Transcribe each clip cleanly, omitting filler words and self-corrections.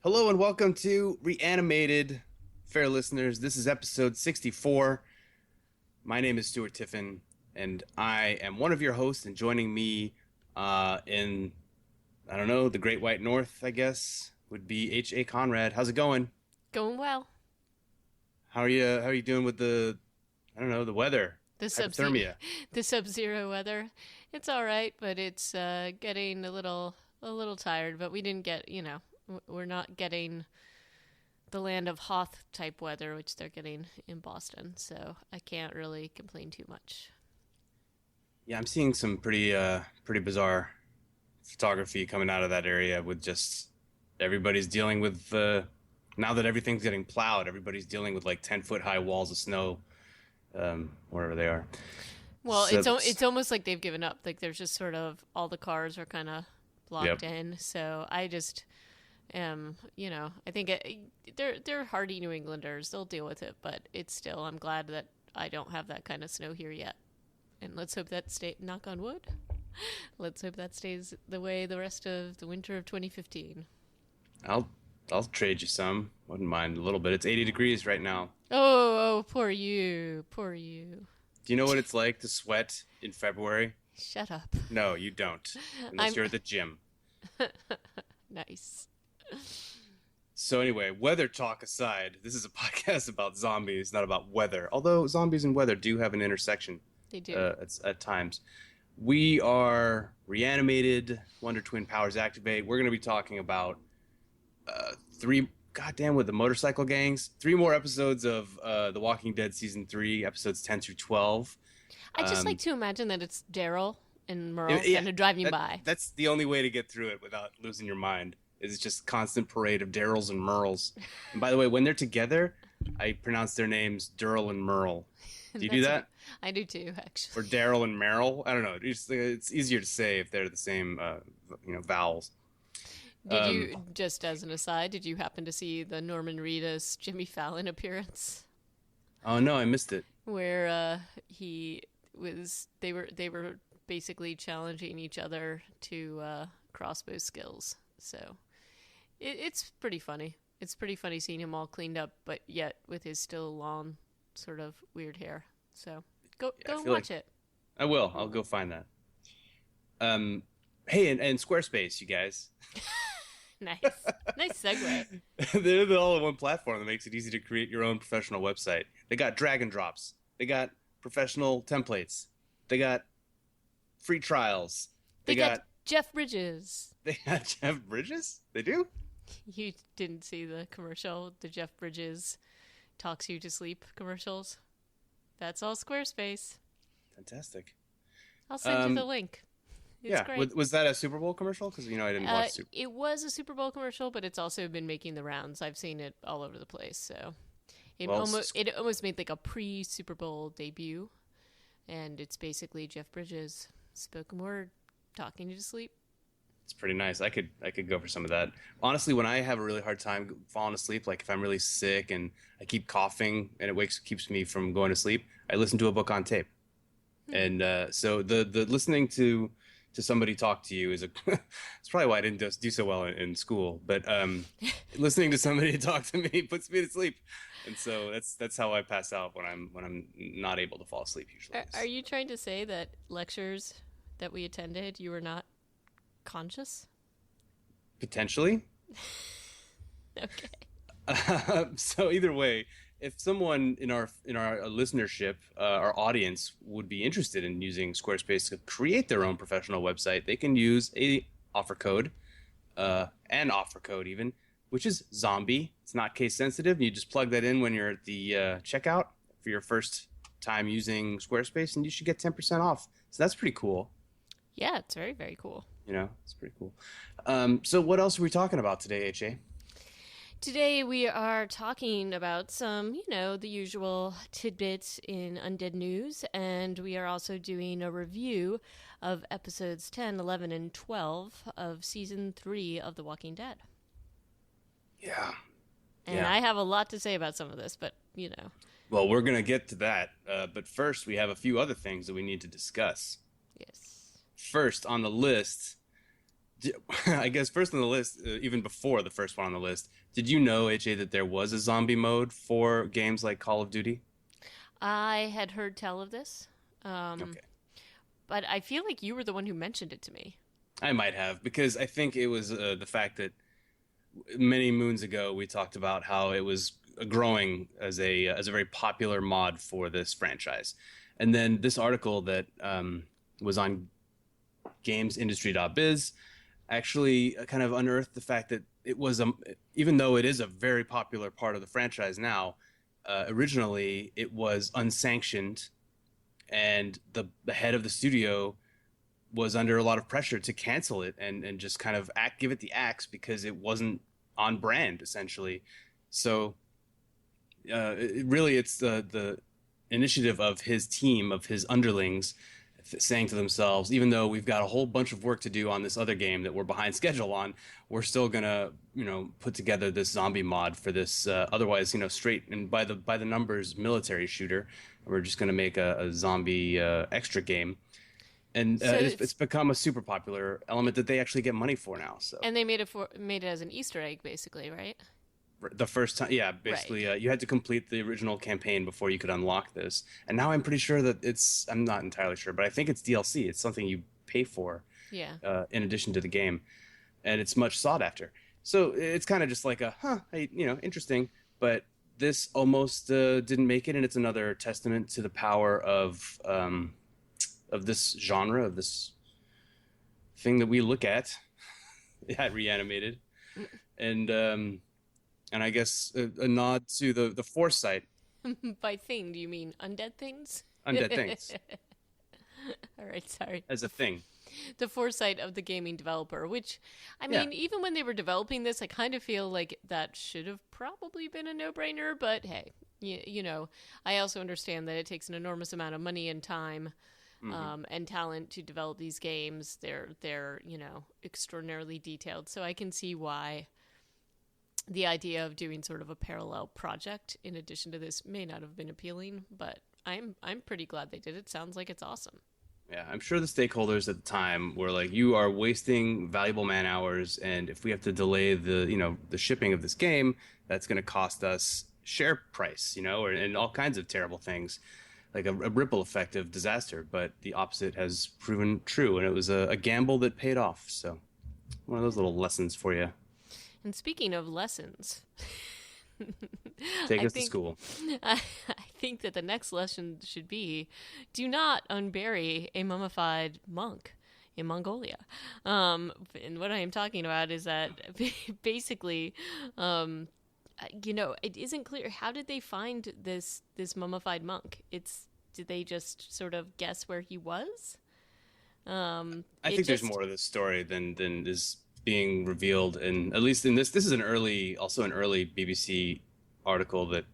Hello and welcome to Reanimated, fair listeners. This is episode 64. My name is Stuart Tiffin, and I am one of your hosts. And joining me in, I don't know, the Great White North, I guess, would be H.A. Conrad. How's it going? Going well. How are you doing with I don't know, the weather, The sub hypothermia? the sub-zero weather. It's all right, but it's getting a little tired. But we didn't get, we're not getting the land of Hoth type weather, which they're getting in Boston. So I can't really complain too much. Yeah, I'm seeing some pretty bizarre photography coming out of that area with just everybody's dealing with now that everything's getting plowed, everybody's dealing with like 10-foot high walls of snow wherever they are. Well, So, it's almost like they've given up. Like there's just sort of all the cars are kind of yep. locked in. So I just am, I think they're hardy New Englanders. They'll deal with it, but it's still. I'm glad that I don't have that kind of snow here yet. And let's hope that knock on wood. Let's hope that stays the way the rest of the winter of 2015. I'll I'll trade you some. Wouldn't mind a little bit. It's 80 degrees right now. Oh, poor you. Poor you. Do you know what it's like to sweat in February? Shut up. No, you don't. Unless I'm you're at the gym. nice. So anyway, weather talk aside, this is a podcast about zombies, not about weather. Although zombies and weather do have an intersection They do. at times. We are reanimated. Wonder Twin powers activate. We're going to be talking about three. Goddamn, with the motorcycle gangs. 3 more episodes of The Walking Dead season 3, episodes 10 through 12. I just like Um, to imagine that it's Daryl and Merle yeah, kind of driving by. that's the only way to get through it without losing your mind. Is just constant parade of Daryls and Merles. And by the way, when they're together, I pronounce their names Daryl and Merle. Do you do that? I do too, Or actually. Daryl and Merrill? I don't know. It's easier to say if they're the same, vowels. Did Um, you, just as an aside, did you happen to see the Norman Reedus Jimmy Fallon appearance? oh no, I missed it. Where they were basically challenging each other to crossbow skills. So it's pretty funny. It's pretty funny seeing him all cleaned up, but yet with his still long, sort of weird hair. So go Yeah, I go and feel like watch it. I will. I'll go find that. Hey, and Squarespace, you guys. Nice, nice segue. They're all on one platform that makes it easy to create your own professional website. They got drag and drops. They got professional templates. They got free trials. They They got got Jeff Bridges. they got Jeff Bridges. They do. You didn't see the commercial, the Jeff Bridges talks you to sleep commercials. That's all Squarespace. Fantastic. I'll send you the link. It's Yeah. great. Was that a Super Bowl commercial? Because I didn't watch Super. It was a Super Bowl commercial, but it's also been making the rounds. I've seen it all over the place. So Well, it almost made like a pre Super Bowl debut, and it's basically Jeff Bridges spoken word talking you to sleep. it's pretty nice. I could go for some of that. Honestly, when I have a really hard time falling asleep, like if I'm really sick and I keep coughing and it keeps me from going to sleep, I listen to a book on tape. And so the listening to somebody talk to you is it's probably why I didn't do so well in school. But listening to somebody talk to me puts me to sleep, and so that's how I pass out when I'm not able to fall asleep usually. Are you trying to say that lectures that we attended, you were not conscious? Potentially. Okay. So either way, if someone in our listenership, our audience would be interested in using Squarespace to create their own professional website, they can use an offer code even, which is zombie. It's not case sensitive. You just plug that in when you're at the checkout for your first time using Squarespace, and you should get 10% off. So that's pretty cool. Yeah, it's very, very cool. It's pretty cool. So what else are we talking about today, HA? Today we are talking about some, the usual tidbits in undead news, and we are also doing a review of episodes 10, 11, and 12 of season 3 of The Walking Dead. Yeah. And Yeah. I have a lot to say about some of this, but, Well, we're going to get to that. But first, we have a few other things that we need to discuss. yes. First on the list, I guess first on the list, even before the first one on the list, did you know, AJ, that there was a zombie mode for games like Call of Duty? I had heard tell of this, um, Okay. but I feel like you were the one who mentioned it to me. I might have, because I think it was the fact that many moons ago we talked about how it was growing as a very popular mod for this franchise. And then this article that was on gamesindustry.biz actually kind of unearthed the fact that it was even though it is a very popular part of the franchise now, originally it was unsanctioned, and the head of the studio was under a lot of pressure to cancel it and just kind of give it the axe because it wasn't on brand essentially. So really, it's the initiative of his team, of his underlings, saying to themselves, even though we've got a whole bunch of work to do on this other game that we're behind schedule on, we're still gonna, put together this zombie mod for this otherwise, straight and by the numbers military shooter. We're just gonna make a zombie extra game, and So it's become a super popular element that they actually get money for now. So and they made it as an Easter egg, basically, right? the first time, yeah, Right. basically, you had to complete the original campaign before you could unlock this. And now I'm pretty sure that I'm not entirely sure, but I think it's DLC. It's something you pay for Yeah. in addition to the game, and it's much sought after. So it's kind of just like interesting. But this almost didn't make it, and it's another testament to the power of this genre, of this thing that we look at Reanimated, and I guess a nod to the foresight, By thing, do you mean undead things? undead things All right, sorry. as a thing. The foresight of the gaming developer, which, I Yeah, mean, even when they were developing this, I kind of feel like that should have probably been a no-brainer, but hey, I also understand that it takes an enormous amount of money and time hmm and talent to develop these games. They're extraordinarily detailed, so I can see why the idea of doing sort of a parallel project in addition to this may not have been appealing, but I'm pretty glad they did it. Sounds like it's awesome. yeah. I'm sure the stakeholders at the time were like, "You are wasting valuable man hours, and if we have to delay the shipping of this game, that's going to cost us share price, and all kinds of terrible things." Like a ripple effect of disaster, but the opposite has proven true, and it was a gamble that paid off. So, one of those little lessons for you. And speaking of lessons, Take I us to think school. I think that the next lesson should be do not unbury a mummified monk in Mongolia. And what I am talking about is that basically, it isn't clear how did they find this mummified monk. Did they just sort of guess where he was? I It think there's just more to this story than is being revealed, and at least in this. This is also an early BBC article that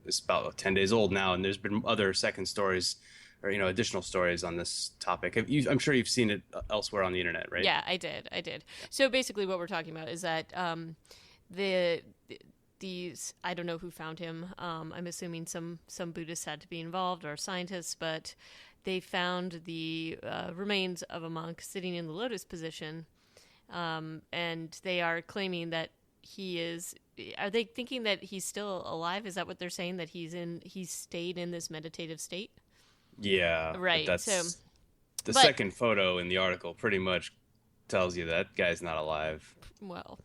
is about 10 days old now, and there's been other second stories or additional stories on this topic. I'm sure you've seen it elsewhere on the internet, right? Yeah, I did. I did. So basically, what we're talking about is that the these I don't know who found him. I'm assuming some Buddhists had to be involved or scientists, but they found the remains of a monk sitting in the lotus position, and they are claiming that he is. Are they thinking that he's still alive? Is that what they're saying? That he's stayed in this meditative state? Yeah, but Right. So, that's the but second photo in the article pretty much tells you that guy's not alive. well,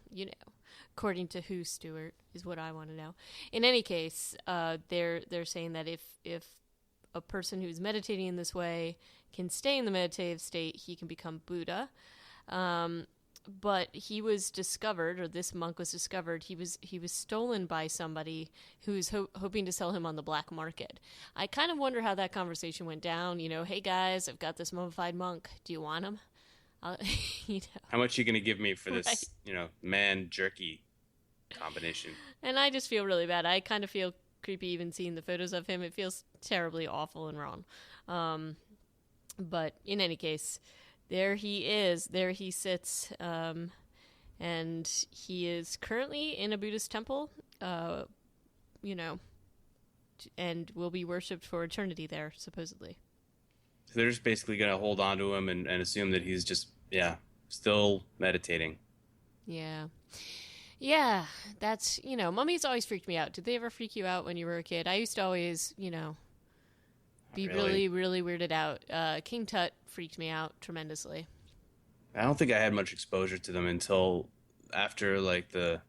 according to who, Stuart, is what I want to know. In any case, they're saying that if a person who's meditating in this way can stay in the meditative state, he can become Buddha. But he was discovered, or this monk was discovered. He was stolen by somebody who was hoping to sell him on the black market. I kind of wonder how that conversation went down. Hey guys, I've got this mummified monk. Do you want him? Uh, you How much are you going to give me for right? this, man jerky combination? And I just feel really bad. I kind of feel creepy even seeing the photos of him. It feels terribly awful and wrong. But in any case, there he is. There he sits. And he is currently in a Buddhist temple, you know, and will be worshipped for eternity there, supposedly. So they're just basically going to hold on to him and assume that he's just, yeah, Still meditating. Yeah. Yeah, that's, mummies always freaked me out. Did they ever freak you out when you were a kid? I used to always, Not be really. really, really weirded out. King Tut freaked me out tremendously. I don't think I had much exposure to them until after like the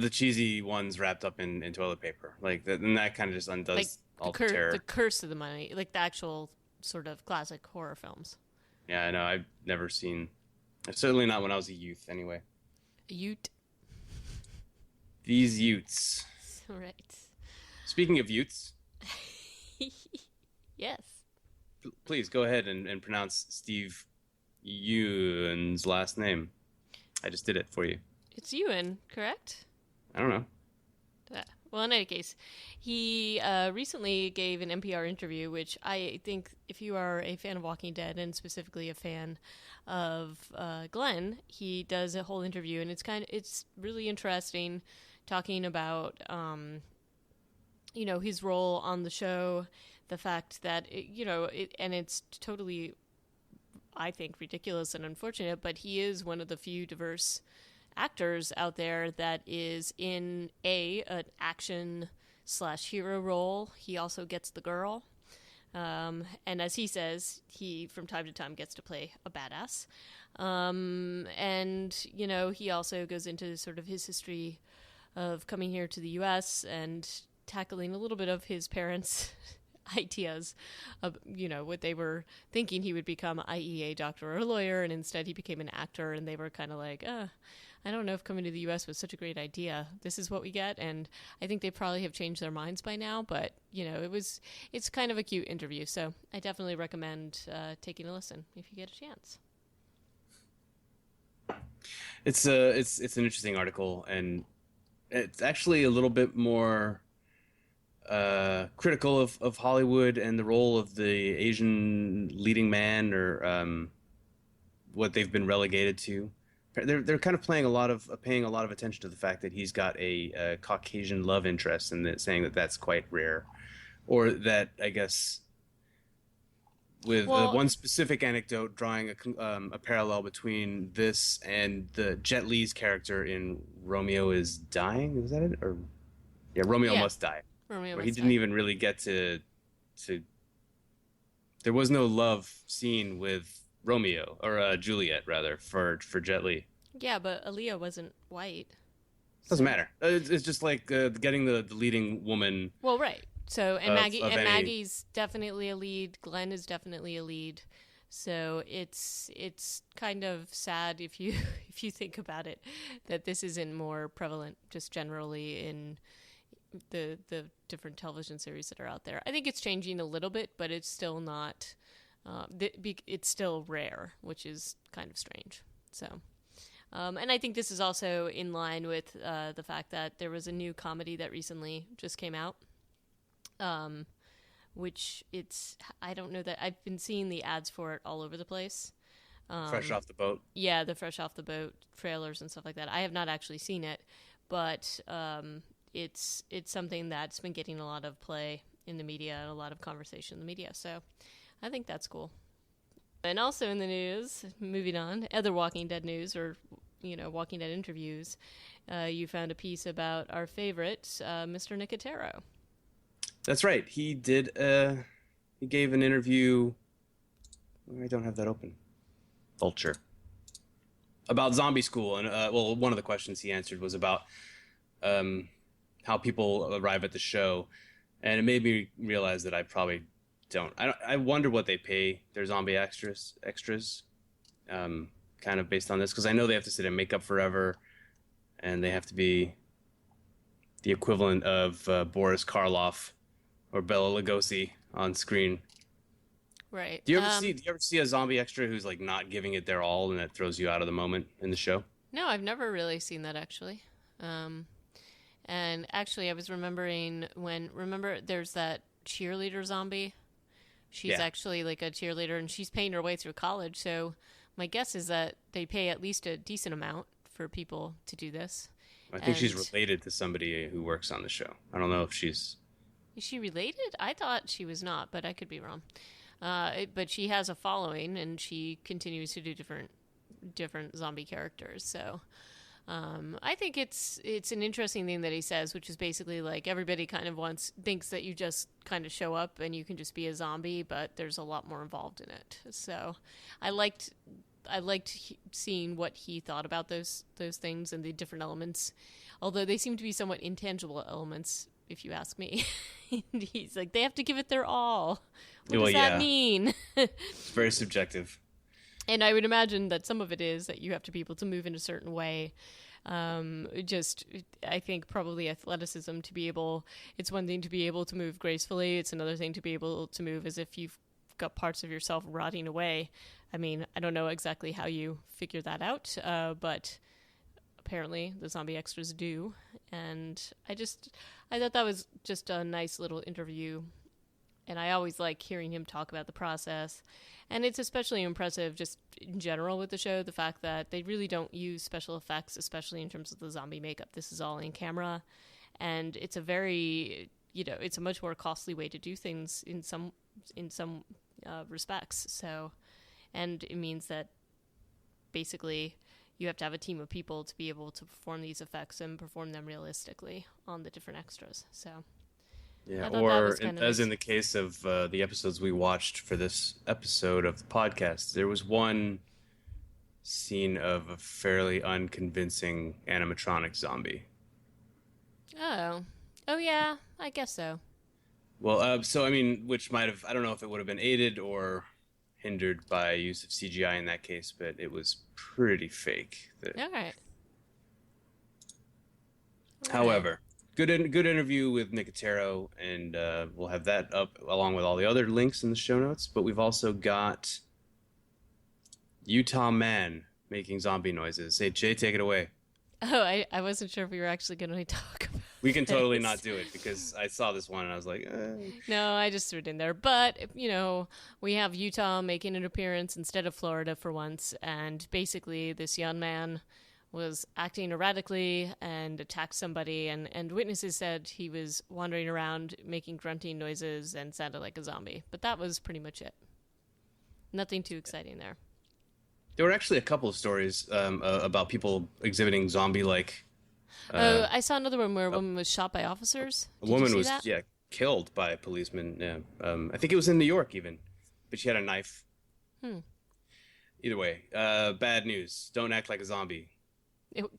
cheesy ones wrapped up in toilet paper. Like that, and that kind of just Like undoes the all the terror. curse of the mummy, like the actual sort of classic horror films. Yeah, I know. I've never seen. Certainly not when I was a youth. Anyway, Ute. these Utes. Right. Speaking of Utes, Yes. please go ahead and pronounce Steve Ewan's last name. I just did it for you. It's Ewan, correct? I don't know. Well, in any case, he recently gave an NPR interview, which I think if you are a fan of Walking Dead and specifically a fan of Glenn, he does a whole interview, and it's really interesting, talking about his role on the show, the fact that and it's totally, I think, ridiculous and unfortunate, but he is one of the few diverse actors out there that is in an action slash hero role. He also gets the girl. And as he says, he from time to time gets to play a badass. And, he also goes into sort of his history of coming here to the U.S. and tackling a little bit of his parents' ideas of, what they were thinking he would become, i.e. a doctor or a lawyer, and instead he became an actor, and they were kind of like, I don't know if coming to the U.S. was such a great idea. This is what we get, and I think they probably have changed their minds by now. But it's kind of a cute interview, so I definitely recommend taking a listen if you get a chance. It's an interesting article, and it's actually a little bit more critical of Hollywood and the role of the Asian leading man, or what they've been relegated to. They're kind of paying a lot of attention to the fact that he's got a Caucasian love interest, and saying that that's quite rare, or that, I guess, with Well, one specific anecdote drawing a parallel between this and the Jet Li's character in Romeo is Dying. Is that it? Or yeah, Romeo yeah, Must Die, Romeo where he Must didn't Die. even really get to. There was no love scene with Romeo, or Juliet rather, for Jet Li. Yeah, but Aaliyah wasn't white. Doesn't So, matter. It's just like getting the leading woman well, right. So, of any. Maggie's definitely a lead. Glenn is definitely a lead. So it's kind of sad if you if you think about it, that this isn't more prevalent just generally in the different television series that are out there. I think it's changing a little bit, but it's still not. It's still rare, which is kind of strange. So. And I think this is also in line with the fact that there was a new comedy that recently just came out, which I don't know that I've been seeing the ads for it all over the place. Fresh off the boat. Yeah, the fresh off the boat trailers and stuff like that. I have not actually seen it, but it's something that's been getting a lot of play in the media and a lot of conversation in the media. So I think that's cool. And also in the news, moving on, other Walking Dead news, or Walking Dead interviews, you found a piece about our favorite, Mr. Nicotero. That's right. He did. He gave an interview. I don't have that open. Vulture. About zombie school, and well, one of the questions he answered was about how people arrive at the show, and it made me realize that I probably don't. I wonder what they pay their zombie extras, kind of based on this, because I know they have to sit in makeup forever, and they have to be the equivalent of Boris Karloff or Bela Lugosi on screen. Right. Do you ever see a zombie extra who's like not giving it their all, and that throws you out of the moment in the show? No, I've never really seen that actually. And actually, I was remembering remember there's that cheerleader zombie. She's actually like a cheerleader, and she's paying her way through college. So my guess is that they pay at least a decent amount for people to do this. I think she's related to somebody who works on the show. I don't know if she's... Is she related? I thought she was not, but I could be wrong. But she has a following, and she continues to do different zombie characters. So I think it's an interesting thing that he says, which is basically like everybody kind of thinks that you just kind of show up and you can just be a zombie, but there's a lot more involved in it. So I liked seeing what he thought about those things and the different elements, although they seem to be somewhat intangible elements, if you ask me. He's like, they have to give it their all. What does that mean? It's very subjective. And I would imagine that some of it is that you have to be able to move in a certain way. I think probably athleticism to be able, it's one thing to be able to move gracefully. It's another thing to be able to move as if you've got parts of yourself rotting away. I mean, I don't know exactly how you figure that out, but apparently the zombie extras do. And I thought that was just a nice little interview. And I always like hearing him talk about the process. And it's especially impressive just in general with the show, the fact that they really don't use special effects, especially in terms of the zombie makeup. This is all in camera. And it's a very, it's a much more costly way to do things in some respects. So, and it means that basically you have to have a team of people to be able to perform these effects and perform them realistically on the different extras. So... Yeah, or as in the case of the episodes we watched for this episode of the podcast, there was one scene of a fairly unconvincing animatronic zombie. Oh yeah, I guess so. Well, so I mean, which might have, I don't know if it would have been aided or hindered by use of CGI in that case, but it was pretty fake. All right. However... Good interview with Nicotero, and we'll have that up along with all the other links in the show notes. But we've also got Utah Man making zombie noises. Hey, Jay, take it away. Oh, I wasn't sure if we were actually going to talk about We can totally not do it, because I saw this one and I was like... No, I just threw it in there. But, we have Utah making an appearance instead of Florida for once. And basically, this young man... was acting erratically and attacked somebody, and witnesses said he was wandering around making grunting noises and sounded like a zombie. But that was pretty much it. Nothing too exciting there. There were actually a couple of stories about people exhibiting zombie-like... I saw another one where a woman was shot by officers. A woman was, killed by a policeman. Yeah. I think it was in New York, even. But she had a knife. Either way, bad news. Don't act like a zombie.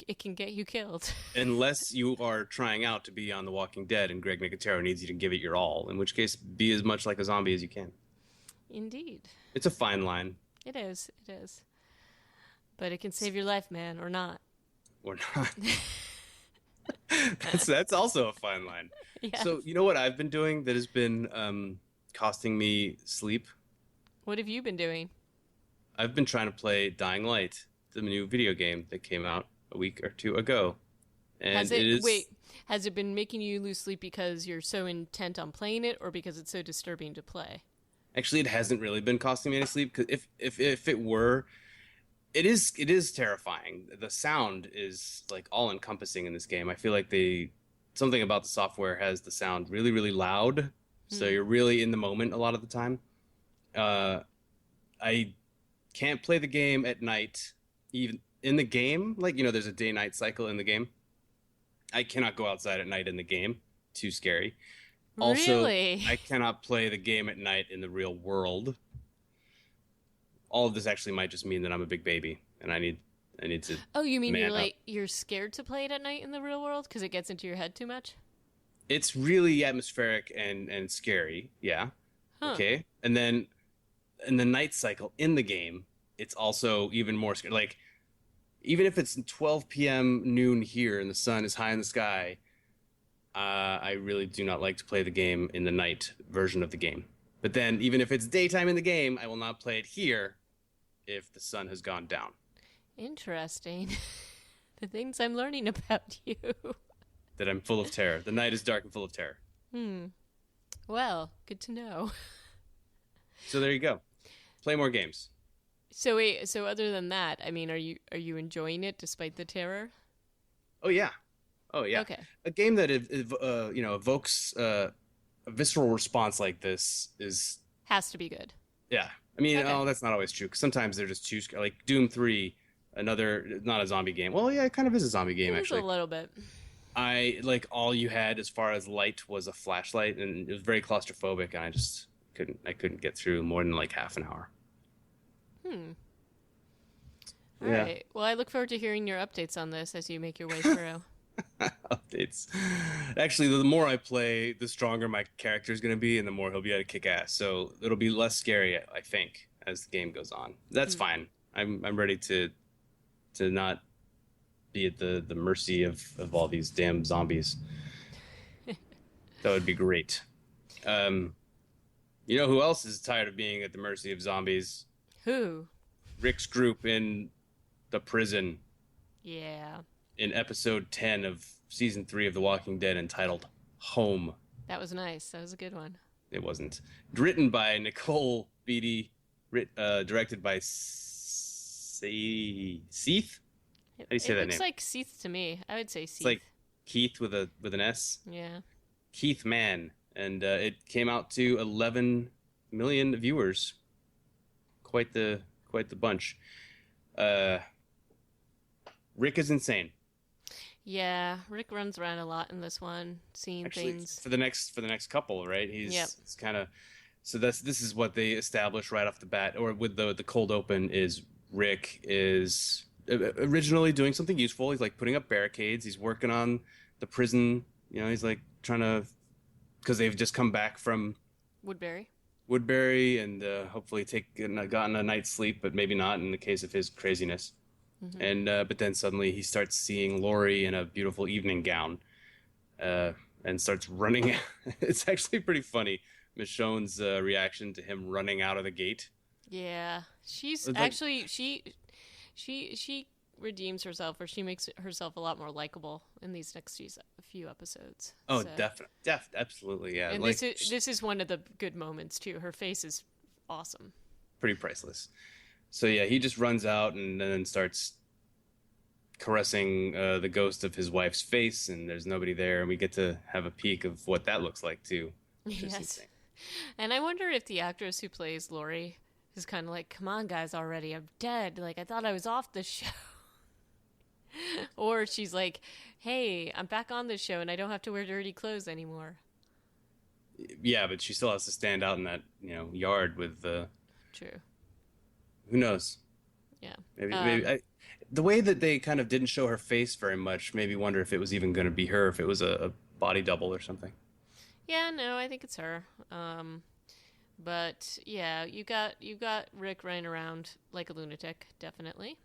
It can get you killed. Unless you are trying out to be on The Walking Dead and Greg Nicotero needs you to give it your all, in which case be as much like a zombie as you can. Indeed. It's a fine line. It is. But it can save your life, man, or not. Or not. That's also a fine line. Yes. So you know what I've been doing that has been costing me sleep? What have you been doing? I've been trying to play Dying Light, the new video game that came out a week or two ago. And has it been making you lose sleep because you're so intent on playing it, or because it's so disturbing to play? Actually, it hasn't really been costing me any sleep, because if it were, it is terrifying. The sound is like all encompassing in this game. I feel like something about the software has the sound really, really loud, so you're really in the moment a lot of the time. I can't play the game at night, even in the game. Like, there's a day-night cycle in the game. I cannot go outside at night in the game. Too scary. Also, really? I cannot play the game at night in the real world. All of this actually might just mean that I'm a big baby and I need to. Oh, you mean you're scared to play it at night in the real world because it gets into your head too much? It's really atmospheric and scary. Yeah. Huh. Okay. And then in the night cycle in the game, it's also even more scary. Like, even if it's 12 p.m. noon here and the sun is high in the sky, I really do not like to play the game in the night version of the game. But then, even if it's daytime in the game, I will not play it here if the sun has gone down. Interesting. The things I'm learning about you. That I'm full of terror. The night is dark and full of terror. Well, good to know. So there you go. Play more games. So wait, other than that, I mean, are you enjoying it despite the terror? Oh yeah. Okay. A game that evokes a visceral response like this has to be good. Yeah. I mean, Okay, oh, that's not always true. 'Cause sometimes they're just too like Doom 3, another not a zombie game. Well, yeah, it kind of is a zombie game it is a actually. little bit. I like all you had as far as light was a flashlight, and it was very claustrophobic, and I just couldn't get through more than like half an hour. Hmm. All Yeah. right. Well, I look forward to hearing your updates on this as you make your way through. Updates. Actually, the more I play, the stronger my character is going to be, and the more he'll be able to kick ass. So it'll be less scary, I think, as the game goes on. That's Hmm. fine. I'm ready to not be at the mercy of all these damn zombies. That would be great. Um, you know who else is tired of being at the mercy of zombies? Who? Rick's group in the prison Yeah, in episode 10 of season 3 of The Walking Dead, entitled Home. that was nice. That was a good one. It wasn't. Written by Nicole Beatty, directed by Seath. How do you say It that looks name? like Seath to me. I would say It's Seath. like Keith with an S. Yeah. Keith Mann, and it came out to 11 million viewers. Quite the bunch. Uh, Rick is insane. Yeah, Rick runs around a lot in this one, seeing Actually, things. for the next couple, right? Yep. It's kind of so this is what they establish right off the bat, or with the cold open is Rick is originally doing something useful. He's like putting up barricades. He's working on the prison. You know, he's like trying to because they've just come back from Woodbury. Woodbury and hopefully gotten a night's sleep, but maybe not in the case of his craziness. Hmm. And but then suddenly he starts seeing Lori in a beautiful evening gown, and starts running. It's actually pretty funny. Michonne's reaction to him running out of the gate. Yeah, she's It's like, actually she redeems herself, or she makes herself a lot more likable in these next few episodes. oh, So, absolutely, yeah. and Like this is one of the good moments too. Her face is awesome. pretty priceless. So yeah, he just runs out and then starts caressing the ghost of his wife's face, and there's nobody there, and we get to have a peek of what that looks like too, which is Yes, insane. and I wonder if the actress who plays Lori is kind of like, "Come on, guys, already! I'm dead. Like I thought I was off this show." Or she's like, "Hey, I'm back on this show and I don't have to wear dirty clothes anymore." Yeah, but she still has to stand out in that yard with True. who knows. Yeah. Maybe the way that they kind of didn't show her face very much made me wonder if it was even going to be her, if it was a body double or something. Yeah, no, I think it's her. But yeah, you got Rick running around like a lunatic, definitely.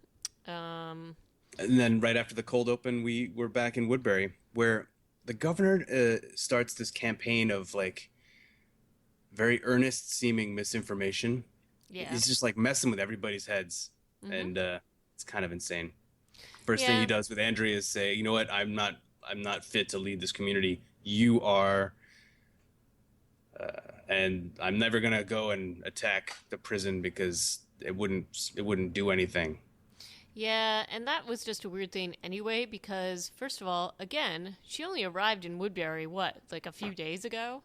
Um, And then right after the cold open, we were back in Woodbury, where the governor starts this campaign of like very earnest seeming misinformation. yeah. He's just like messing with everybody's heads, Hmm. and it's kind of insane. First thing he Yeah. does with Andrea is say, "You know what? I'm not fit to lead this community. You are, and I'm never gonna go and attack the prison because it wouldn't do anything." Yeah, and that was just a weird thing anyway, because first of all, again, she only arrived in Woodbury, what, like a few days ago?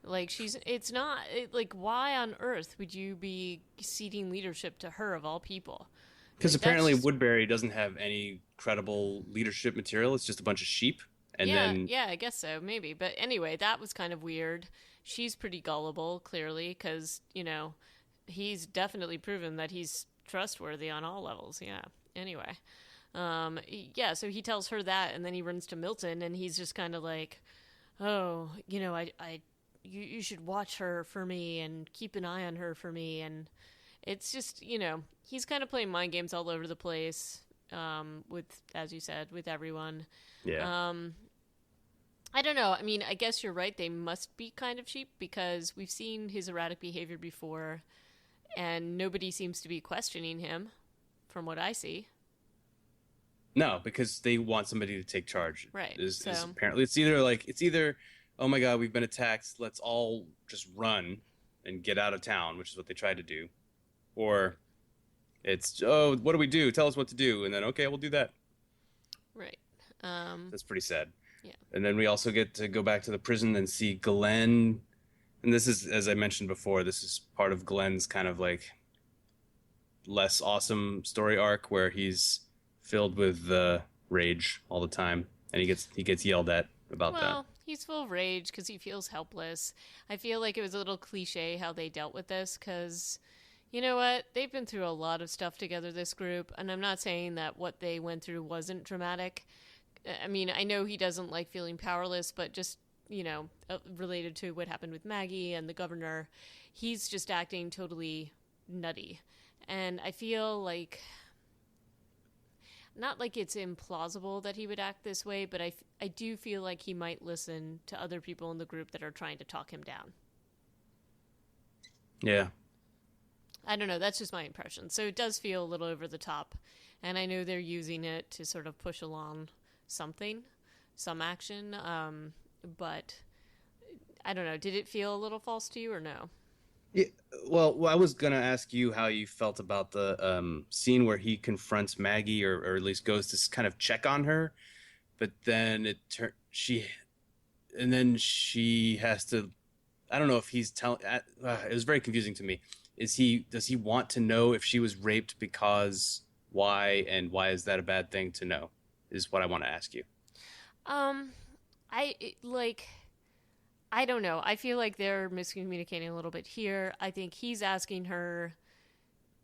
Like it's not like why on earth would you be ceding leadership to her of all people? Because Like that's apparently just Woodbury doesn't have any credible leadership material. It's just a bunch of sheep. And yeah, then, yeah, I guess so, maybe. But anyway, that was kind of weird. She's pretty gullible, clearly, because he's definitely proven that he's trustworthy on all levels. Yeah. Anyway, yeah. So he tells her that, and then he runs to Milton, and he's just kind of like, "Oh, you should watch her for me and keep an eye on her for me." And it's just, he's kind of playing mind games all over the place. With, as you said, with everyone. yeah. Um, I don't know. I mean, I guess you're right. They must be kind of cheap because we've seen his erratic behavior before, and nobody seems to be questioning him, from what I see. No, because they want somebody to take charge. Right. Is So, apparently it's either, oh my God, we've been attacked. Let's all just run and get out of town, which is what they tried to do, or it's, oh, what do we do? Tell us what to do, and then okay, we'll do that. right. That's pretty sad. Yeah. And then we also get to go back to the prison and see Glenn And this is, as I mentioned before, this is part of Glenn's kind of like less awesome story arc where he's filled with rage all the time, and he gets yelled at about that. Well, he's full of rage because he feels helpless. I feel like it was a little cliche how they dealt with this because, you know what? They've been through a lot of stuff together, this group, and I'm not saying that what they went through wasn't dramatic. I mean, I know he doesn't like feeling powerless, but just, related to what happened with Maggie and the governor, he's just acting totally nutty. And I feel like not like it's implausible that he would act this way, but I do feel like he might listen to other people in the group that are trying to talk him down. Yeah. I don't know. That's just my impression. So it does feel a little over the top. And I know they're using it to sort of push along something, some action. But I don't know. Did it feel a little false to you or no? Yeah, well, I was gonna ask you how you felt about the scene where he confronts Maggie, or at least goes to kind of check on her, but then and then she has to. I don't know if he's telling. It was very confusing to me. Does he want to know if she was raped? Because why, and why is that a bad thing to know? Is what I want to ask you. Um, like I don't know. I feel like they're miscommunicating a little bit here. I think he's asking her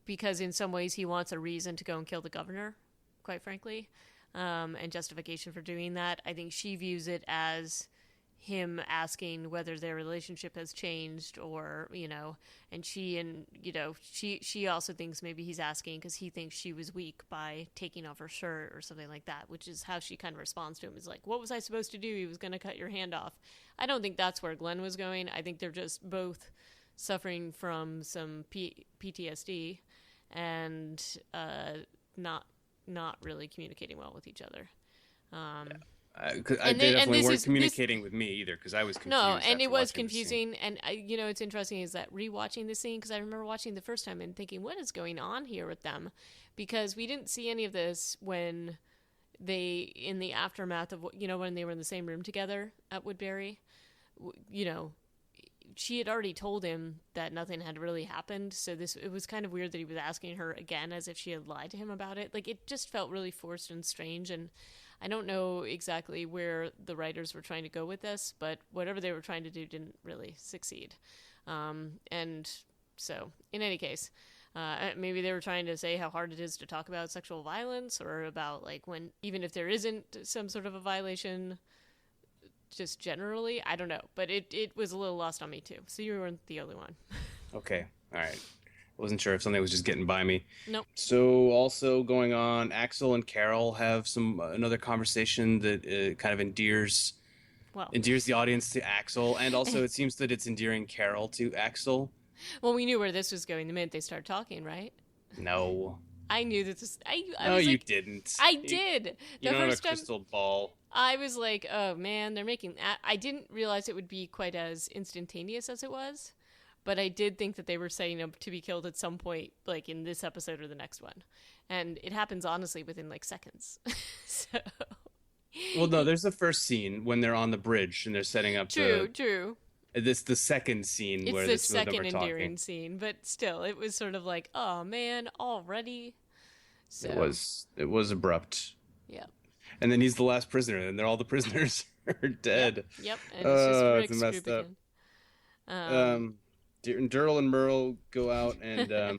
because in some ways he wants a reason to go and kill the governor, quite frankly, and justification for doing that. I think she views it as him asking whether their relationship has changed or, she also thinks maybe he's asking because he thinks she was weak by taking off her shirt or something like that, which is how she kind of responds to him, is like, what was I supposed to do? He was going to cut your hand off. I don't think that's where Glenn was going. I think they're just both suffering from some PTSD and not really communicating well with each other. They definitely weren't communicating with me either because I was confused. No, and it was confusing. And it's interesting is that rewatching the scene, because I remember watching the first time and thinking, what is going on here with them? Because we didn't see any of this when in the aftermath of when they were in the same room together at Woodbury. She had already told him that nothing had really happened, so it was kind of weird that he was asking her again as if she had lied to him about it. Like, it just felt really forced and strange, and I don't know exactly where the writers were trying to go with this, but whatever they were trying to do didn't really succeed. And so, in any case, maybe they were trying to say how hard it is to talk about sexual violence, or about, like, when, even if there isn't some sort of a violation, just generally, I don't know. But it was a little lost on me, too. So you weren't the only one. Okay. All right. Wasn't sure if something was just getting by me. Nope. So also going on, Axel and Carol have another conversation that kind of endears the audience to Axel, and also it seems that it's endearing Carol to Axel. Well, we knew where this was going the minute they started talking, right? No. I knew that this. No, you didn't. I did. You don't have a crystal ball. I was like, oh man, they're making. I didn't realize it would be quite as instantaneous as it was. But I did think that they were setting up to be killed at some point, like in this episode or the next one. And it happens, honestly, within like seconds. So. Well, no, there's the first scene when they're on the bridge and they're setting up True. This the second scene where it's the two of them second are talking. endearing scene, but still, it was sort of like, oh man, already. So. It was abrupt. Yeah. And then he's the last prisoner, and all the prisoners are dead. Yep. And it's just Rick's messed group up. again. Daryl and Merle go out and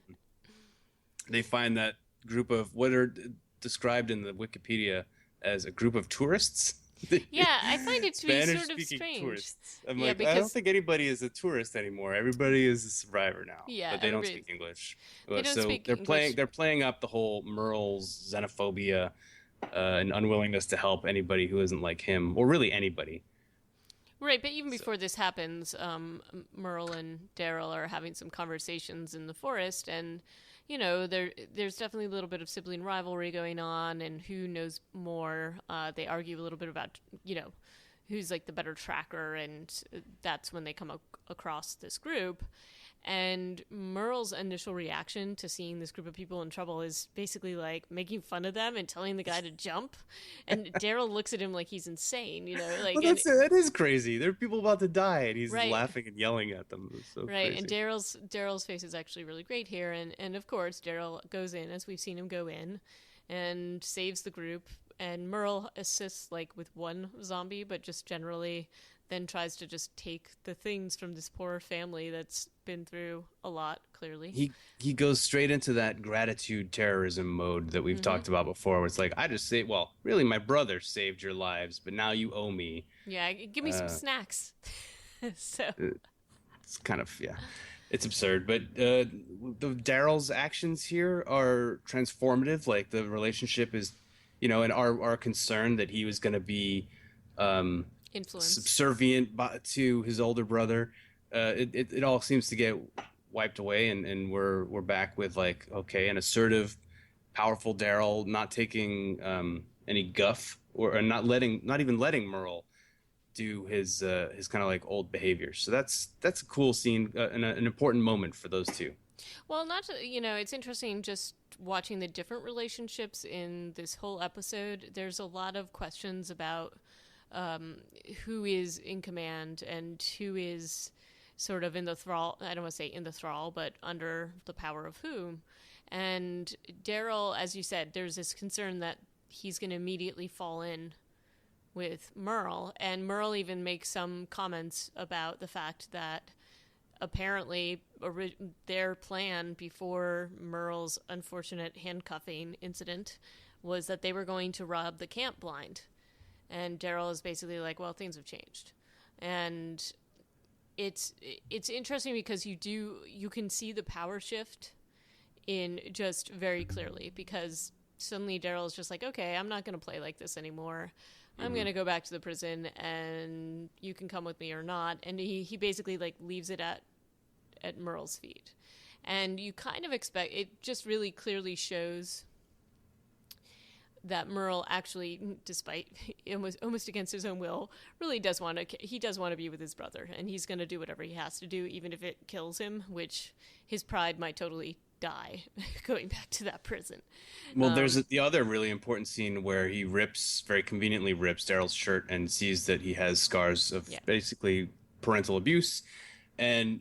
they find that group of what are described in the Wikipedia as a group of tourists. Yeah, I find it to be sort of strange. Tourists. I'm like, I don't think anybody is a tourist anymore. Everybody is a survivor now. Yeah, but they don't speak English. They don't speak English. They're playing up the whole Merle's xenophobia and unwillingness to help anybody who isn't like him, or really anybody. Right, but even before this happens, Merle and Daryl are having some conversations in the forest, and there's definitely a little bit of sibling rivalry going on, and who knows more. They argue a little bit about who's like the better tracker, and that's when they come across this group. And Merle's initial reaction to seeing this group of people in trouble is basically like making fun of them and telling the guy to jump. And Daryl looks at him like he's insane, like, Well, and that is crazy. There are people about to die, and he's right, laughing and yelling at them. It's so right. And crazy. Daryl's face is actually really great here, and of course Daryl goes in as we've seen him go in, and saves the group. And Merle assists like with one zombie, but just generally then tries to just take the things from this poor family that's been through a lot, clearly. He goes straight into that gratitude terrorism mode that we've Mm-hmm. talked about before, where it's like, I just say, well, really, my brother saved your lives, but now you owe me. Yeah, give me some snacks. So, It's kind of, yeah, it's absurd. But the Daryl's actions here are transformative. Like the relationship is, and our concern that he was going to be influence. subservient to his older brother, it all seems to get wiped away, and we're back with like, okay, an assertive, powerful Daryl, not taking any guff, or not even letting Merle do his kind of like old behavior. So that's a cool scene, and an important moment for those two. Well, not to, it's interesting just watching the different relationships in this whole episode. There's a lot of questions about who is in command and who is sort of in the thrall. I don't want to say in the thrall, but under the power of whom. And Daryl, as you said, there's this concern that he's going to immediately fall in with Merle. And Merle even makes some comments about the fact that apparently their plan before Merle's unfortunate handcuffing incident was that they were going to rob the camp blind. And Daryl is basically like, well, things have changed. And it's interesting because you can see the power shift in just very clearly, because suddenly Daryl is just like, okay, I'm not going to play like this anymore. I'm going to go back to the prison and you can come with me or not. And he basically like leaves it at Merle's feet. And you kind of expect, it just really clearly shows that Merle actually, despite almost against his own will, really does want to be with his brother, and he's going to do whatever he has to do, even if it kills him, which his pride might totally die going back to that prison. Well, there's the other really important scene where he very conveniently rips Daryl's shirt and sees that he has scars of basically parental abuse, and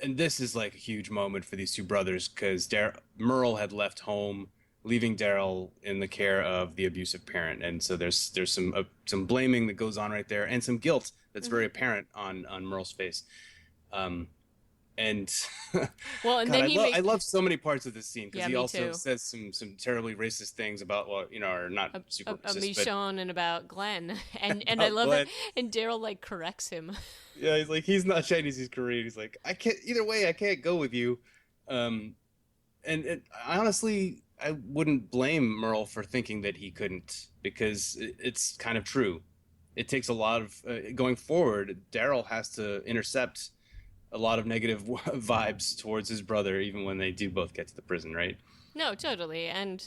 this is like a huge moment for these two brothers, because Merle had left home, leaving Daryl in the care of the abusive parent, and so there's some blaming that goes on right there, and some guilt that's very apparent on Merle's face. And well, and God, then I love so many parts of this scene, because he also too. says some terribly racist things about, well, are not super racist, Michonne and about Glenn, and about I love Glenn. it. And Daryl like corrects him. Yeah, he's like, he's not Chinese, he's Korean. He's like, I can't either way. I can't go with you. And honestly, I wouldn't blame Merle for thinking that he couldn't, because it's kind of true. It takes a lot of going forward. Daryl has to intercept a lot of negative vibes towards his brother, even when they do both get to the prison, right? No, totally. And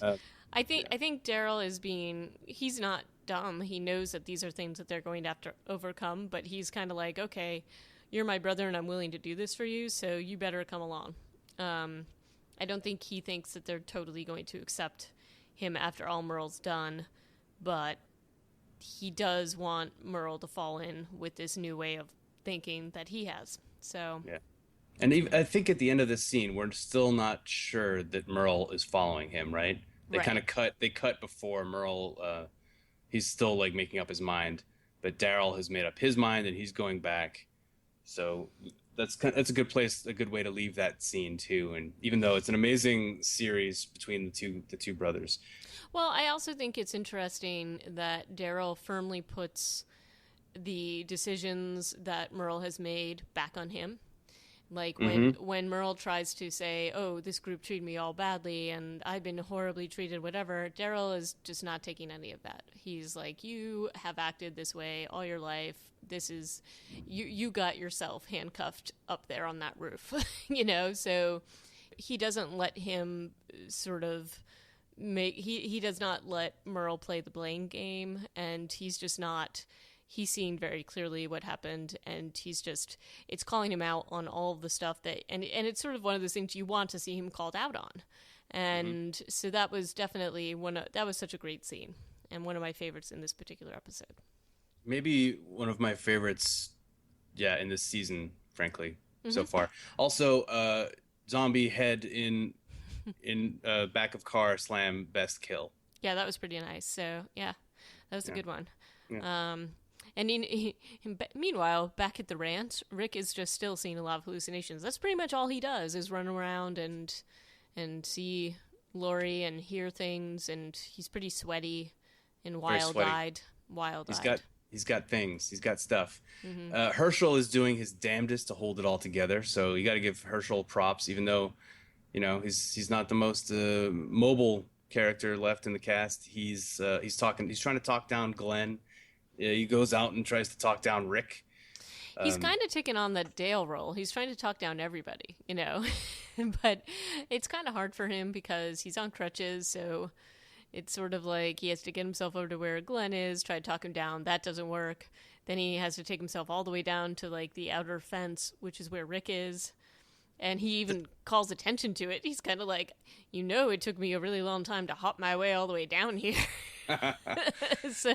I think Daryl he's not dumb. He knows that these are things that they're going to have to overcome, but he's kind of like, okay, you're my brother and I'm willing to do this for you, so you better come along. I don't think he thinks that they're totally going to accept him after all Merle's done, but he does want Merle to fall in with this new way of thinking that he has. So yeah, and even, I think at the end of this scene, we're still not sure that Merle is following him, right? They kind of cut before Merle. He's still like making up his mind, but Daryl has made up his mind and he's going back. So that's a good way to leave that scene too. And even though it's an amazing series between the two brothers. Well, I also think it's interesting that Daryl firmly puts the decisions that Merle has made back on him. Like when Merle tries to say, oh, this group treated me all badly and I've been horribly treated, whatever, Daryl is just not taking any of that. He's like, you have acted this way all your life. This is, you got yourself handcuffed up there on that roof, so he doesn't let him sort of he does not let Merle play the blame game, and he's just not, he's seen very clearly what happened, and it's calling him out on all of the stuff and it's sort of one of those things you want to see him called out on. And so that was definitely that was such a great scene, and one of my favorites in this particular episode. Maybe one of my favorites, yeah, in this season, frankly, so far. Also, zombie head in back of car slam, best kill. Yeah, that was pretty nice. So yeah, that was a good one. Yeah. And meanwhile, back at the ranch, Rick is just still seeing a lot of hallucinations. That's pretty much all he does, is run around and see Lori and hear things, and he's pretty sweaty and wild-eyed. He's got things. He's got stuff. Herschel is doing his damnedest to hold it all together. So you got to give Herschel props, even though, he's not the most mobile character left in the cast. He's trying to talk down Glenn. He goes out and tries to talk down Rick. He's kind of taking on the Dale role. He's trying to talk down everybody, but it's kind of hard for him because he's on crutches. So it's sort of like he has to get himself over to where Glenn is, try to talk him down. That doesn't work. Then he has to take himself all the way down to like the outer fence, which is where Rick is. And he even calls attention to it. He's kind of like, it took me a really long time to hop my way all the way down here. So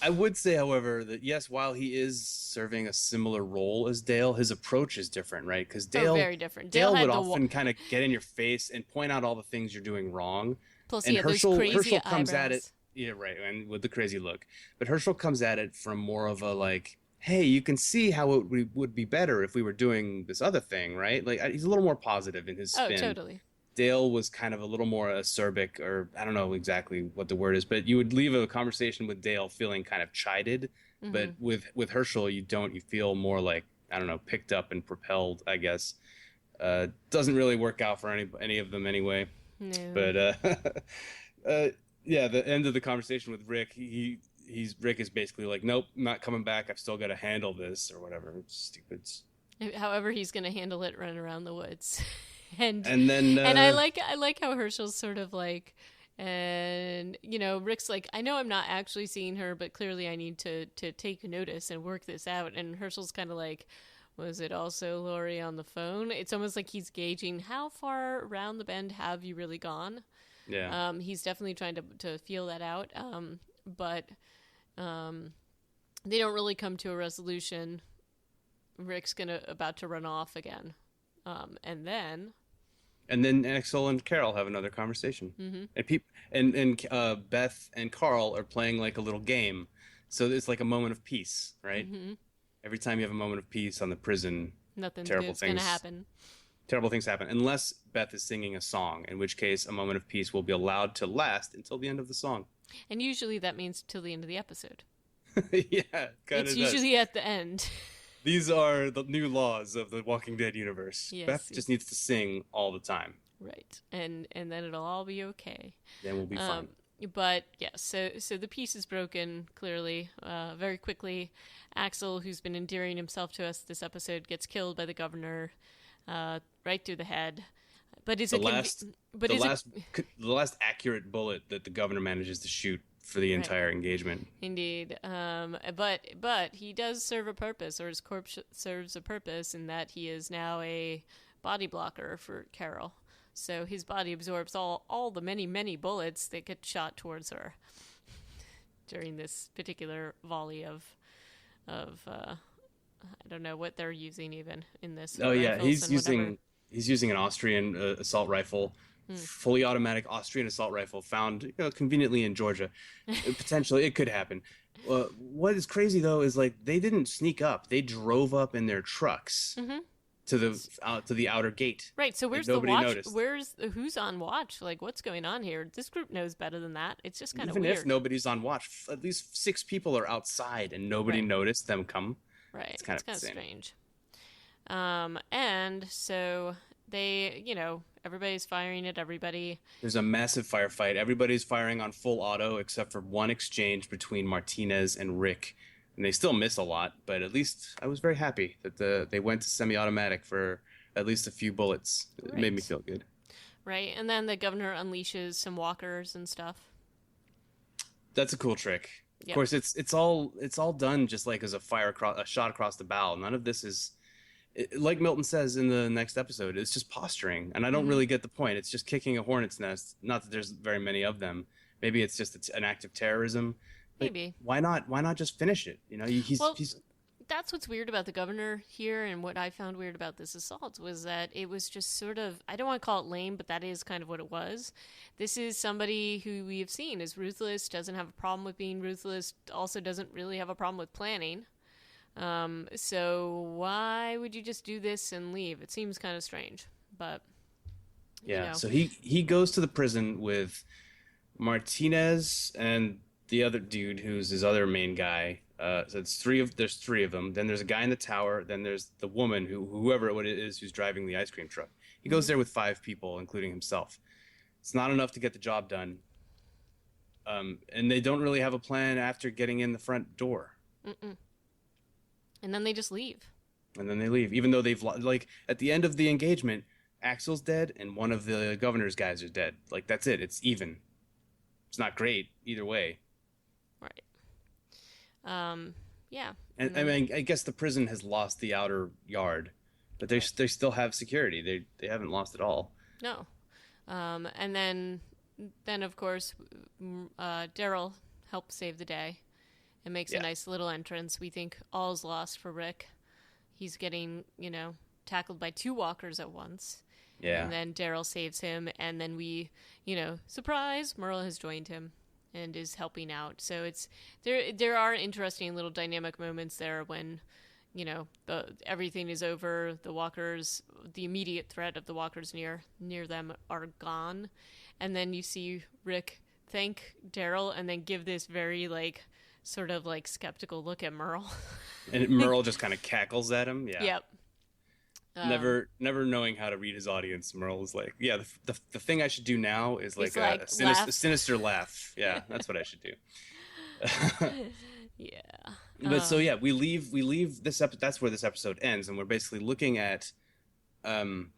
I would say, however, that yes, while he is serving a similar role as Dale, his approach is different, right? Because very different. Dale would often kind of get in your face and point out all the things you're doing wrong. Plus, and Herschel comes eyebrows. at it, yeah, right, and with the crazy look. But Herschel comes at it from more of a like, hey, you can see how it would be better if we were doing this other thing, right? Like he's a little more positive in his spin. Oh, totally. Dale was kind of a little more acerbic, or I don't know exactly what the word is, but you would leave a conversation with Dale feeling kind of chided. But with Herschel, you feel more like, I don't know, picked up and propelled, I guess. Doesn't really work out for any of them anyway. No. But yeah, the end of the conversation with Rick, Rick is basically like, nope, I'm not coming back. I've still got to handle this or whatever. It's stupid. However he's going to handle it running around the woods. And then and I like how Herschel's sort of like, and Rick's like, I know I'm not actually seeing her, but clearly I need to take notice and work this out. And Herschel's kind of like, was it also Lori on the phone? It's almost like he's gauging how far around the bend have you really gone. Yeah. He's definitely trying to feel that out. But they don't really come to a resolution. Rick's about to run off again. And then Axel and Carol have another conversation, and Beth and Carl are playing like a little game, so it's like a moment of peace, right? Every time you have a moment of peace on the prison, terrible things gonna happen. Terrible things happen, unless Beth is singing a song, in which case a moment of peace will be allowed to last until the end of the song. And usually that means till the end of the episode. Yeah, it's usually at the end. These are the new laws of the Walking Dead universe. Yes, Beth just needs to sing all the time. Right. And then it'll all be okay. Then we'll be fine. But yeah, so the peace is broken, clearly. Very quickly, Axel, who's been endearing himself to us this episode, gets killed by the governor right through the head. But the last accurate bullet that the governor manages to shoot for the entire engagement. Indeed. But he does serve a purpose, or his corpse serves a purpose, in that he is now a body blocker for Carol. So his body absorbs all the many, many bullets that get shot towards her during this particular volley of I don't know what they're using even in this. Oh yeah, he's using an Austrian assault rifle. Fully automatic Austrian assault rifle found conveniently in Georgia. Potentially, it could happen. What is crazy though is like they didn't sneak up; they drove up in their trucks to the outer gate. Right. So where's the watch? Who's on watch? Like what's going on here? This group knows better than that. It's just kind of weird. Even if nobody's on watch, at least 6 people are outside and nobody noticed them come. Right. It's kind of strange. And so they, everybody's firing at everybody. There's a massive firefight. Everybody's firing on full auto except for one exchange between Martinez and Rick. And they still miss a lot, but at least I was very happy that they went to semi-automatic for at least a few bullets. It made me feel good. Right, and then the governor unleashes some walkers and stuff. That's a cool trick. Of Yep. course, it's all done just like as a shot across the bow. None of this is like Milton says in the next episode. It's just posturing, and I don't Hmm. really get the point. It's just kicking a hornet's nest. Not that there's very many of them. Maybe it's just an act of terrorism. But Maybe. why not? Why not just finish it? He's Well, he's that's what's weird about the governor here, and what I found weird about this assault was that it was just sort of, I don't want to call it lame, but that is kind of what it was. This is somebody who we have seen is ruthless, doesn't have a problem with being ruthless, also doesn't really have a problem with planning. So why would you just do this and leave? It seems kind of strange, but you yeah. know, So he goes to the prison with Martinez and the other dude who's his other main guy. So there's three of them. Then there's a guy in the tower. Then there's the woman whoever it is who's driving the ice cream truck. He goes hmm. there with five people, including himself. It's not enough to get the job done. And they don't really have a plan after getting in the front door. Mm-mm. And then they just leave. And then they leave, even though like at the end of the engagement, Axel's dead and one of the governor's guys are dead. Like that's it. It's even. It's not great either way. Right. Um, yeah. And And I then mean, I guess the prison has lost the outer yard, but they still have security. They haven't lost it all. no. And then of course, Daryl helps save the day and makes a Yeah, nice little entrance. We think all's lost for Rick. He's getting, tackled by two walkers at once. yeah. And then Daryl saves him, and then we, surprise, Merle has joined him and is helping out. So it's there are interesting little dynamic moments there when, everything is over, the immediate threat of the walkers near them are gone. And then you see Rick thank Daryl and then give this very sort of skeptical look at Merle. And Merle just kind of cackles at him. Yeah. Yep. Never knowing how to read his audience, Merle is like, yeah, the thing I should do now is like He's like, a laugh. sinister laugh. Yeah, that's what I should do. Yeah. But so yeah, we leave this that's where this episode ends, and we're basically looking at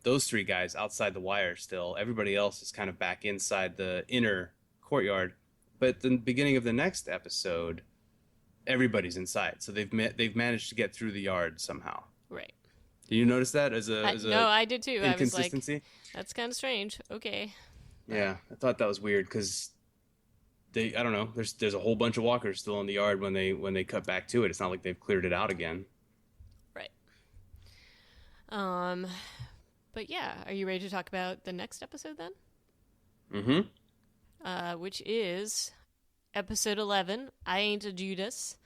those three guys outside the wire still. Everybody else is kind of back inside the inner courtyard. But at the beginning of the next episode, everybody's inside. So they've managed to get through the yard somehow. Right. Did you notice that as No, a I did too. I was like, inconsistency? that's kind of strange. Okay. But Yeah, I thought that was weird because I don't know. There's a whole bunch of walkers still in the yard when they cut back to it. It's not like they've cleared it out again. right. Um, but yeah, are you ready to talk about the next episode then? Mm-hmm. Which is episode 11. I Ain't a Judas,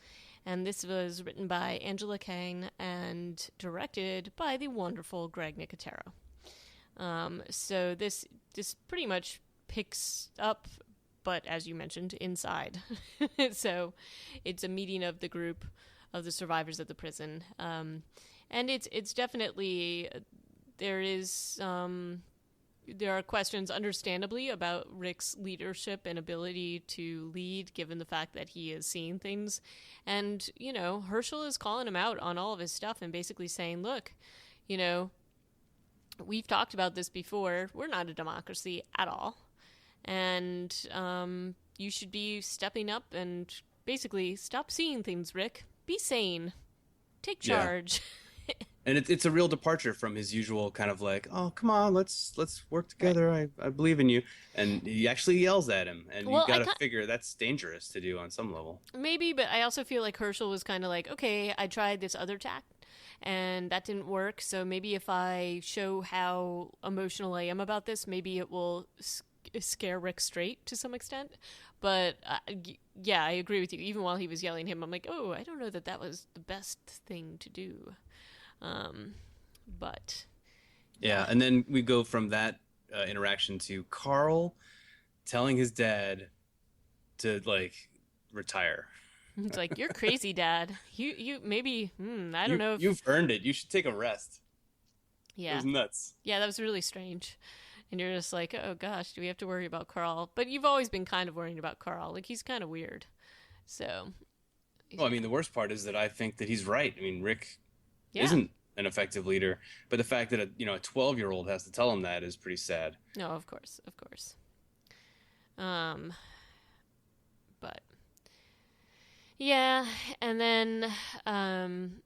and this was written by Angela Kang and directed by the wonderful Greg Nicotero. So this pretty much picks up, but as you mentioned, inside. So it's a meeting of the group of the survivors of the prison, and it's definitely there is there are questions, understandably, about Rick's leadership and ability to lead, given the fact that he is seeing things, and Herschel is calling him out on all of his stuff and basically saying, "Look, you know." We've talked about this before. We're not a democracy at all. And you should be stepping up and basically stop seeing things, Rick. Be sane. Take Yeah, charge. and it's a real departure from his usual kind of like, oh come on, let's work Right. together. I believe in you. And he actually yells at him, and you Well, got to figure that's dangerous to do on some level. maybe, but I also feel like Herschel was kind of like, okay, I tried this other tack and that didn't work. So maybe if I show how emotional I am about this, maybe it will scare Rick straight to some extent. But yeah, I agree with you. Even while he was yelling at him, I'm like, oh, I don't know that was the best thing to do. Um, but Yeah, yeah, and then we go from that interaction to Carl telling his dad to like retire. it's like, you're crazy, Dad. You maybe, I don't You know if, you've earned it. You should take a rest. It yeah. was nuts. Yeah, that was really strange. And you're just like, oh gosh, do we have to worry about Carl? But you've always been kind of worrying about Carl. Like, he's kind of weird. So, Well, I mean, the worst part is that I think that he's right. I mean, Rick yeah. isn't an effective leader, but the fact that a 12-year-old has to tell him that is pretty sad. No, of course, of course. Um, but Yeah, and then um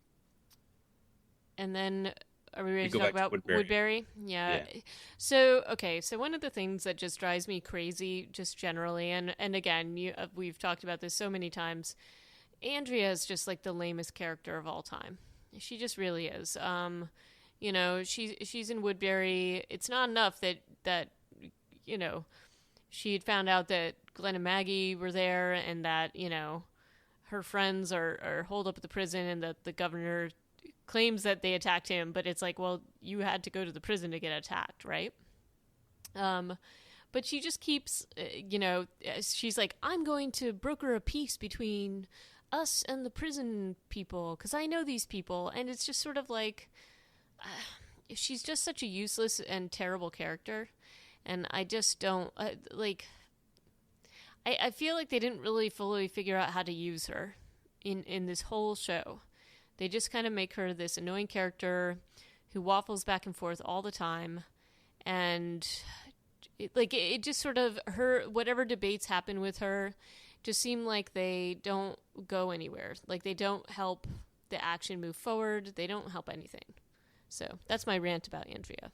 and then are we ready We to go talk back to about Woodbury. Woodbury? Yeah. Yeah. So, okay, so one of the things that just drives me crazy just generally, and again, we've talked about this so many times. Andrea is just like the lamest character of all time. She just really is. She's in Woodbury. It's not enough that you know, she had found out that Glenn and Maggie were there and that, her friends are holed up at the prison and that the governor claims that they attacked him, but it's like, well, you had to go to the prison to get attacked, right? Um, but she just keeps, she's like, I'm going to broker a peace between us and the prison people because I know these people. And it's just sort of like, she's just such a useless and terrible character. And I just don't, I feel like they didn't really fully figure out how to use her in this whole show. They just kind of make her this annoying character who waffles back and forth all the time. And it just sort of, her, whatever debates happen with her just seem like they don't go anywhere. Like they don't help the action move forward. They don't help anything. So that's my rant about Andrea.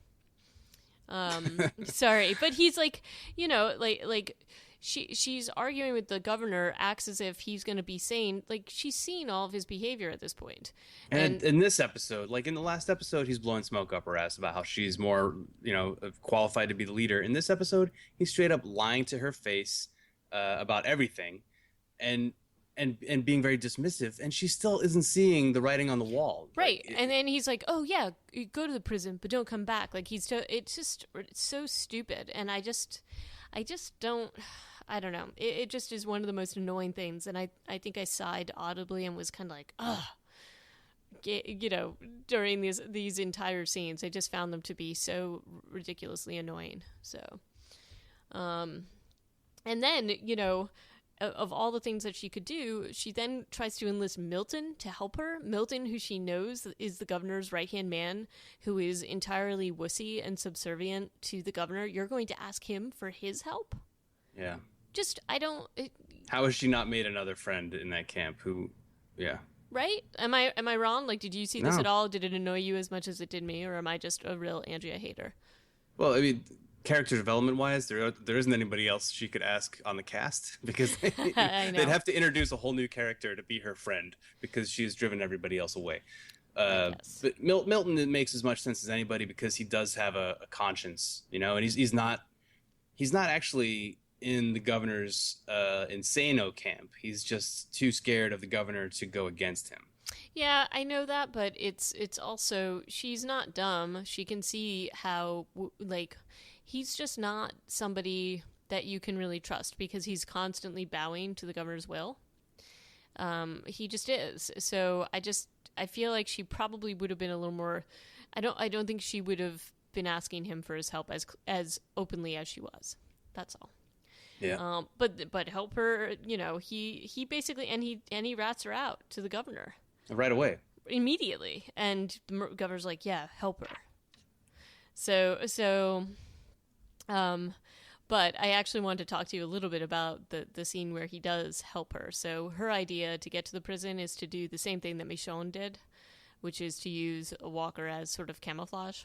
Sorry, but he's like, she's arguing with the governor, acts as if he's going to be sane. Like she's seen all of his behavior at this point. And in this episode, like in the last episode, he's blowing smoke up her ass about how she's more, qualified to be the leader. In this episode, he's straight up lying to her face about everything, and being very dismissive, and she still isn't seeing the writing on the wall. Right. And then he's like, oh yeah, you go to the prison, but don't come back. Like it's so stupid. And I just don't, I don't know. It just is one of the most annoying things. And I think I sighed audibly and was kind of like, ugh. During these entire scenes, I just found them to be so ridiculously annoying. So, and then, of all the things that she could do, she then tries to enlist Milton to help her. Milton, who she knows is the governor's right-hand man, who is entirely wussy and subservient to the governor. You're going to ask him for his help? Yeah. Just, I don't... How has she not made another friend in that camp who... Yeah. Right? Am I wrong? Like, did you see this at all? Did it annoy you as much as it did me? Or am I just a real Andrea hater? Well, I mean... Character development wise, there isn't anybody else she could ask on the cast because they'd have to introduce a whole new character to be her friend because she's driven everybody else away. But Milton, it makes as much sense as anybody because he does have a conscience, and he's not actually in the governor's insano camp. He's just too scared of the governor to go against him. Yeah, I know that, but it's also, she's not dumb. She can see how he's just not somebody that you can really trust because he's constantly bowing to the governor's will. He just is. So I feel like she probably would have been a little more. I don't think she would have been asking him for his help as openly as she was. That's all. Yeah. But help her. He basically and he rats her out to the governor right away, immediately, and the governor's like, yeah, help her. So. But I actually wanted to talk to you a little bit about the scene where he does help her. So her idea to get to the prison is to do the same thing that Michonne did, which is to use a walker as sort of camouflage.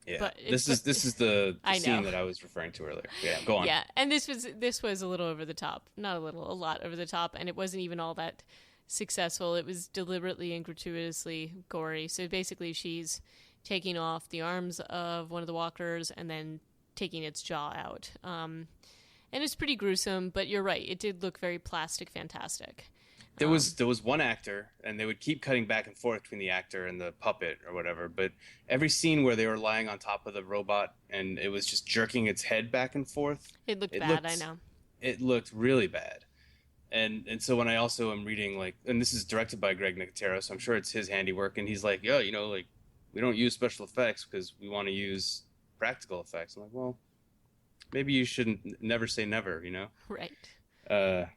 Yeah, but this is the scene that I was referring to earlier. Yeah, go on. Yeah, and this was a little over the top. Not a little, a lot over the top, and it wasn't even all that successful. It was deliberately and gratuitously gory. So basically she's taking off the arms of one of the walkers and then taking its jaw out. And it's pretty gruesome, but you're right. It did look very plastic fantastic. There was one actor, and they would keep cutting back and forth between the actor and the puppet or whatever, but every scene where they were lying on top of the robot and it was just jerking its head back and forth. It looked bad, I know. It looked really bad. And so when I also am reading, and this is directed by Greg Nicotero, so I'm sure it's his handiwork, and he's like, yeah, we don't use special effects because we want to use practical effects. I'm like, well, maybe you shouldn't never say never, Right. But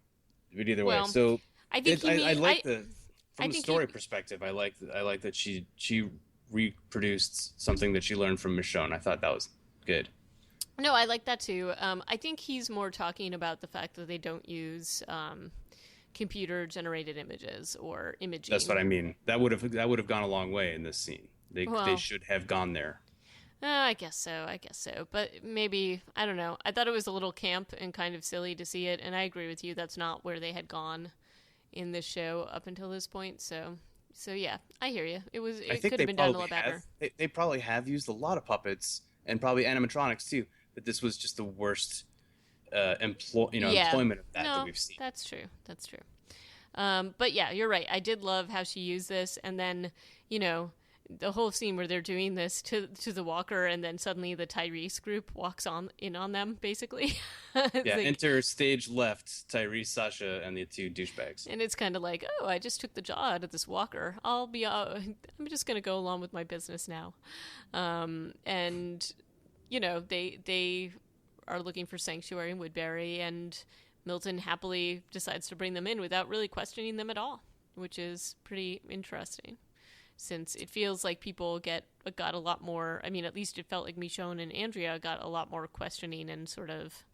either way, so I think I like from the story perspective. I like that she reproduced something that she learned from Michonne. I thought that was good. No, I like that too. I think he's more talking about the fact that they don't use computer generated images or That's what imaging. I mean. That would have gone a long way in this scene. They Well, should have gone there. I guess so. I guess so. But maybe, I don't know. I thought it was a little camp and kind of silly to see it. And I agree with you. That's not where they had gone in this show up until this point. So yeah, I hear you. I It think could have they been done a probably lot have. better. They probably have used a lot of puppets and probably animatronics too. But this was just the worst Yeah. employment of that No, we've seen. that's true. That's true. But yeah, you're right. I did love how she used this, and then you know the whole scene where they're doing this to the walker, and then suddenly the Tyrese group walks on in on them, basically. It's Yeah, like, enter stage left Tyrese, Sasha, and the two douchebags. and it's kind of like, oh, I just took the jaw out of this walker. I'm just gonna go along with my business now. And they are looking for sanctuary in Woodbury, and Milton happily decides to bring them in without really questioning them at all, which is pretty interesting. Since it feels like people got a lot more. I mean, at least it felt like Michonne and Andrea got a lot more questioning and sort of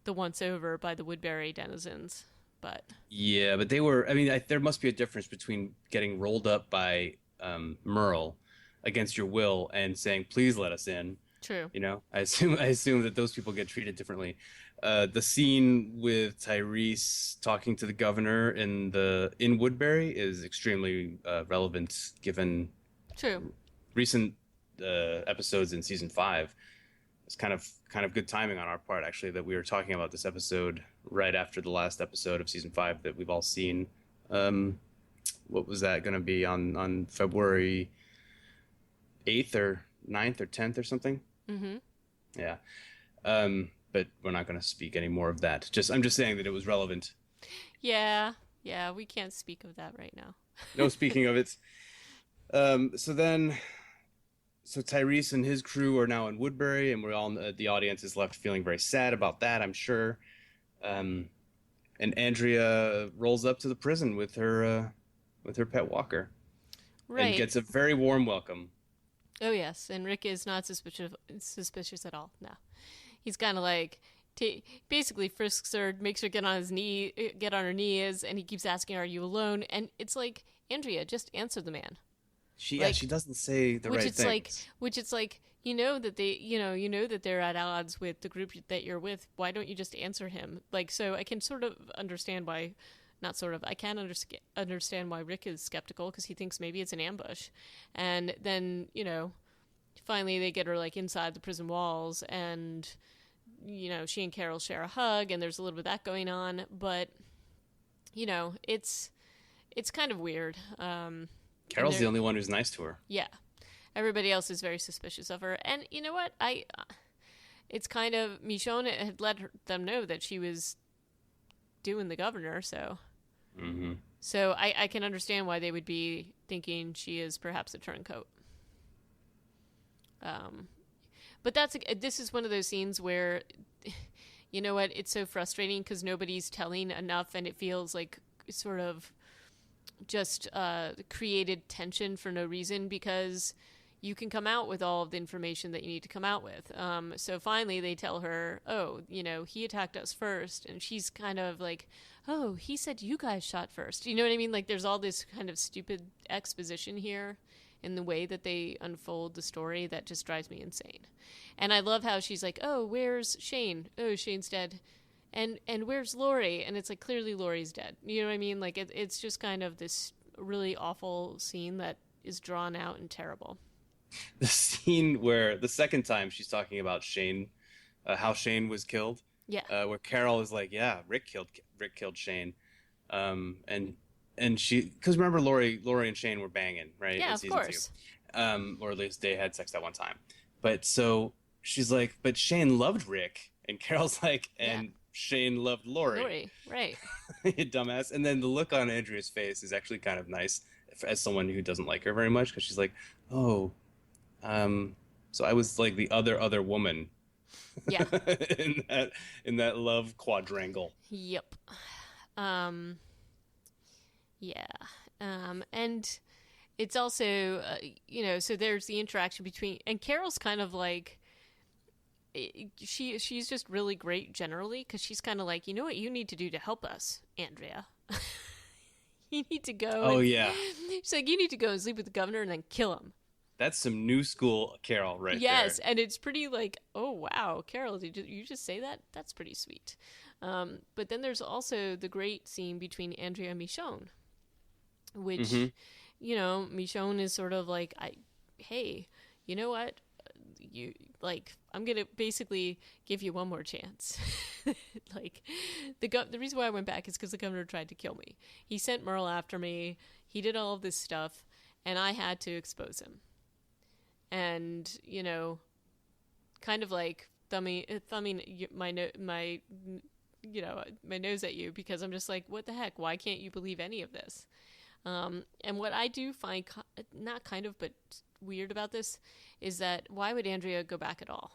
the once over by the Woodbury denizens. But Yeah, but they were. I mean, there must be a difference between getting rolled up by Merle against your will and saying, "Please let us in." true. I assume that those people get treated differently. The scene with Tyrese talking to the governor in Woodbury is extremely relevant given True. recent episodes in season 5. It's kind of good timing on our part, actually, that we were talking about this episode right after the last episode of season 5 that we've all seen. What was that going to be on February 8th or 9th or 10th or something? Mm-hmm. Yeah. But we're not going to speak any more of that. I'm just saying that it was relevant. Yeah. Yeah. We can't speak of that right now. No speaking of it. So Tyrese and his crew are now in Woodbury, and we're all the audience is left feeling very sad about that, I'm sure. And Andrea rolls up to the prison with her pet walker and Right. gets a very warm welcome. Oh yes, and Rick is not suspicious at all. No, he's kind of like basically frisks her, makes her get on her knees, and he keeps asking, "Are you alone?" And it's like, Andrea, just answer the man. She Like, doesn't say the which right it's like, things. which it's like, that they're at odds with the group that you're with. Why don't you just answer him? Like, so I can sort of understand why. Not sort of. I can understand why Rick is skeptical because he thinks maybe it's an ambush, and then finally they get her like inside the prison walls, and she and Carol share a hug, and there's a little bit of that going on, but it's kind of weird. Carol's the only one who's nice to her. Yeah, everybody else is very suspicious of her, and you know what? It's kind of Michonne had them know that she was doing the governor, so. Mm-hmm. So I can understand why they would be thinking she is perhaps a turncoat. But this is one of those scenes where, you know what, it's so frustrating because nobody's telling enough, and it feels like sort of just created tension for no reason because you can come out with all of the information that you need to come out with. So finally they tell her, oh, he attacked us first. And she's kind of like, oh, he said you guys shot first. You know what I mean? Like there's all this kind of stupid exposition here in the way that they unfold the story that just drives me insane. And I love how she's like, oh, where's Shane? Oh, Shane's dead. And where's Lori? And it's like, clearly Lori's dead. You know what I mean? Like it's just kind of this really awful scene that is drawn out and terrible. The scene where the second time she's talking about Shane, how Shane was killed, Yeah. where Carol is like, "Yeah, Rick killed Shane," and she, because remember Lori and Shane were banging, right? Yeah, in of season course. 2, or at least they had sex that one time. But so she's like, "But Shane loved Rick," and Carol's like, Yeah. "And Shane loved Lori." Lori, right. You dumbass. And then the look on Andrea's face is actually kind of nice as someone who doesn't like her very much because she's like, "Oh." So I was like the other woman Yeah. in that love quadrangle. Yep. Yeah. And it's also, so there's the interaction between, and Carol's kind of like, she's just really great generally because she's kind of like, you know what you need to do to help us, Andrea, You need to go Oh and yeah, she's like, you need to go and sleep with the governor and then kill him. that's some new school Carol right Yes, there. and it's pretty like, oh wow, Carol, did you just say that? That's pretty sweet. But then there's also the great scene between Andrea and Michonne, Mm-hmm. which, Michonne is sort of like, hey, you know what? You like, I'm gonna basically give you one more chance. Like, the reason why I went back is because the governor tried to kill me. He sent Merle after me. He did all of this stuff, and I had to expose him. And kind of like thumbing my nose at you because I'm just like, what the heck? Why can't you believe any of this? And what I do find not kind of but weird about this is that why would Andrea go back at all?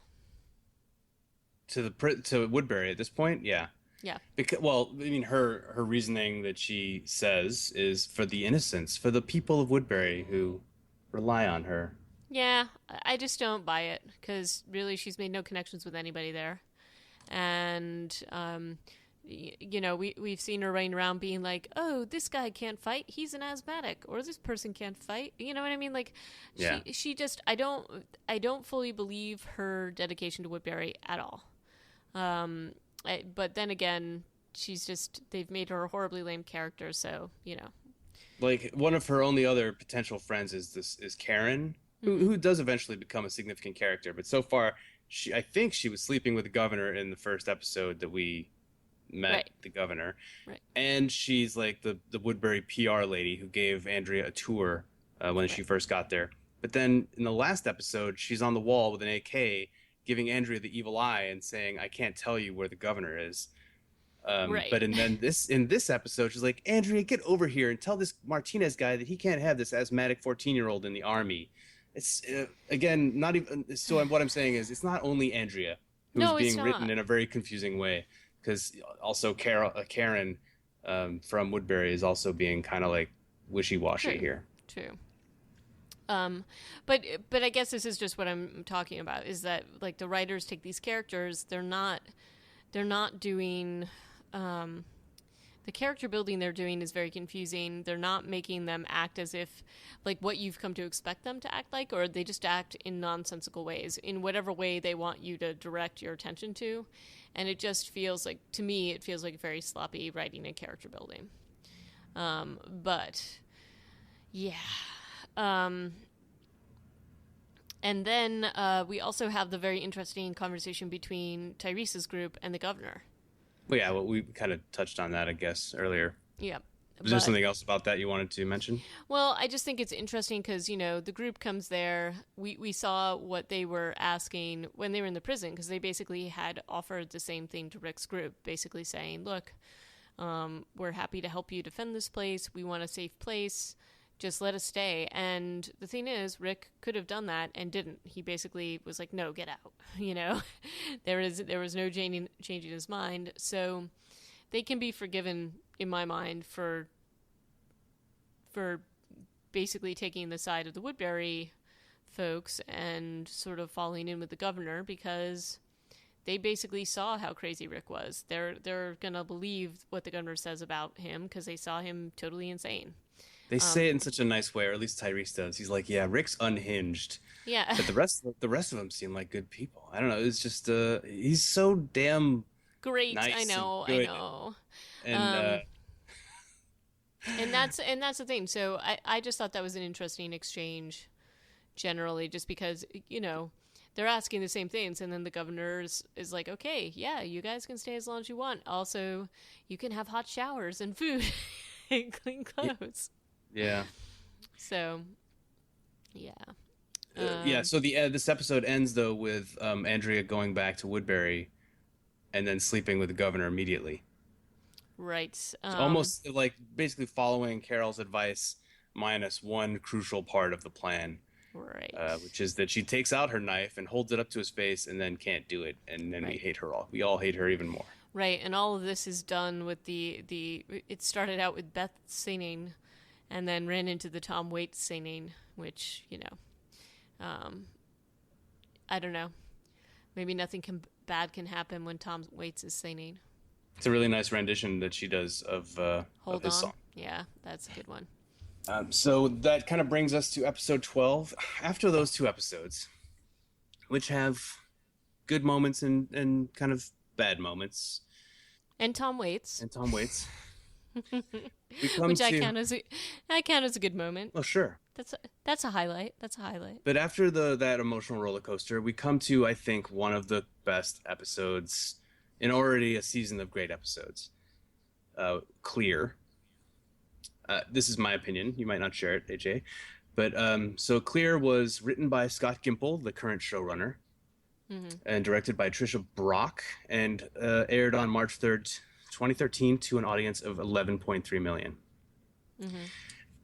To Woodbury at this point, yeah. Yeah. Because, well, I mean, her reasoning that she says is for the innocents, for the people of Woodbury who rely on her. Yeah, I just don't buy it because really she's made no connections with anybody there. And we've seen her running around being like, "Oh, this guy can't fight. He's an asthmatic," or "This person can't fight." You know what I mean? Like, Yeah. she just I don't fully believe her dedication to Woodbury at all. But then again, they've made her a horribly lame character, so Like one of her only other potential friends is Karen, who Mm-hmm. who does eventually become a significant character, but so far I think she was sleeping with the governor in the first episode that we met Right, the governor, right, and she's like the Woodbury PR lady who gave Andrea a tour when she right, first got there. But then in the last episode, she's on the wall with an AK, giving Andrea the evil eye and saying, "I can't tell you where the governor is." right. But in this episode, she's like, "Andrea, get over here and tell this Martinez guy that he can't have this asthmatic 14-year-old in the army." It's again not even so. What I'm saying is, it's not only Andrea who's No, it's being written not. in a very confusing way, because also Karen from Woodbury is also being kind of like wishy-washy True, here. true. Um, but I guess this is just what I'm talking about is that like the writers take these characters, they're not doing the character building they're doing is very confusing. They're not making them act as if like what you've come to expect them to act like, or they just act in nonsensical ways in whatever way they want you to direct your attention to. And it just feels like, to me, it feels like very sloppy writing and character building. But yeah. Um, and then we also have the very interesting conversation between Tyrese's group and the governor. Well, yeah, well, we kind of touched on that, I guess, earlier. Yeah. Was there But something else about that you wanted to mention? well, I just think it's interesting because the group comes there. We saw what they were asking when they were in the prison because they basically had offered the same thing to Rick's group, basically saying, "Look, we're happy to help you defend this place. We want a safe place. Just let us stay." And the thing is, Rick could have done that and didn't. He basically was like, "No, get out." There was no changing his mind. So they can be forgiven in my mind for basically taking the side of the Woodbury folks and sort of falling in with the governor because they basically saw how crazy Rick was. They're gonna believe what the governor says about him because they saw him totally insane. They Um, say it in such a nice way, or at least Tyrese does. He's like, "Yeah, Rick's unhinged," yeah, but the rest of them seem like good people. I don't know. It's just he's so damn great. I nice and know. I good, know. and Um, and that's the thing. So I just thought that was an interesting exchange generally, just because they're asking the same things, and then the governor is like, okay, yeah, you guys can stay as long as you want. Also, you can have hot showers and food and clean clothes. yeah. So yeah. Yeah, Um, so this episode ends though with Andrea going back to Woodbury and then sleeping with the governor immediately. right. It's almost like basically following Carol's advice minus one crucial part of the plan, Right. which is that she takes out her knife and holds it up to his face and then can't do it, and then we Right. hate her all. We all hate her even more. Right. And all of this is done with the. It started out with Beth singing, and then ran into the Tom Waits singing, which um, I don't know. Maybe nothing bad can happen when Tom Waits is singing. It's a really nice rendition that she does of Hold his on. song. Yeah, that's a good one. So that kind of brings us to episode 12. After those two episodes, which have good moments and kind of bad moments, And Tom Waits, and Tom Waits, we come which to. I count as a good moment. Well, sure. That's a highlight. That's a highlight. But after the that emotional roller coaster, we come to, I think, one of the best episodes in already a season of great episodes. Clear. This is my opinion. You might not share it, AJ. But so Clear was written by Scott Gimple, the current showrunner, and directed by Trisha Brock, and aired on March 3rd, 2013, to an audience of 11.3 million. Mm-hmm.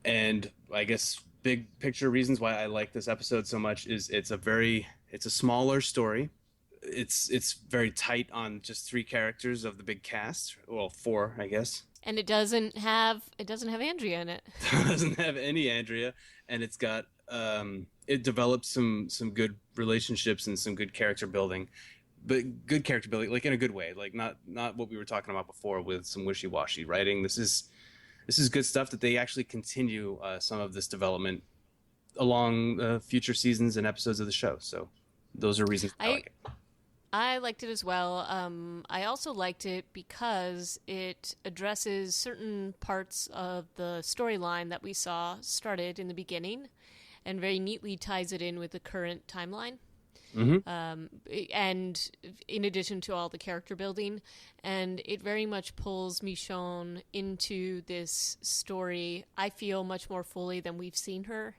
And I guess big picture reasons why I like this episode so much is it's a smaller story. It's very tight on just three characters of the big cast. Well, four, I guess. And it doesn't have Andrea in it. It doesn't have any Andrea, and it's got it develops some good relationships and some good character building, but good character building like in a good way, like not what we were talking about before with some wishy-washy writing. This is good stuff that they actually continue some of this development along future seasons and episodes of the show. So those are reasons I like it. I liked it as well. I also liked it because it addresses certain parts of the storyline that we saw started in the beginning and very neatly ties it in with the current timeline. Mm-hmm. And in addition to all the character building, and it very much pulls Michonne into this story, I feel, much more fully than we've seen her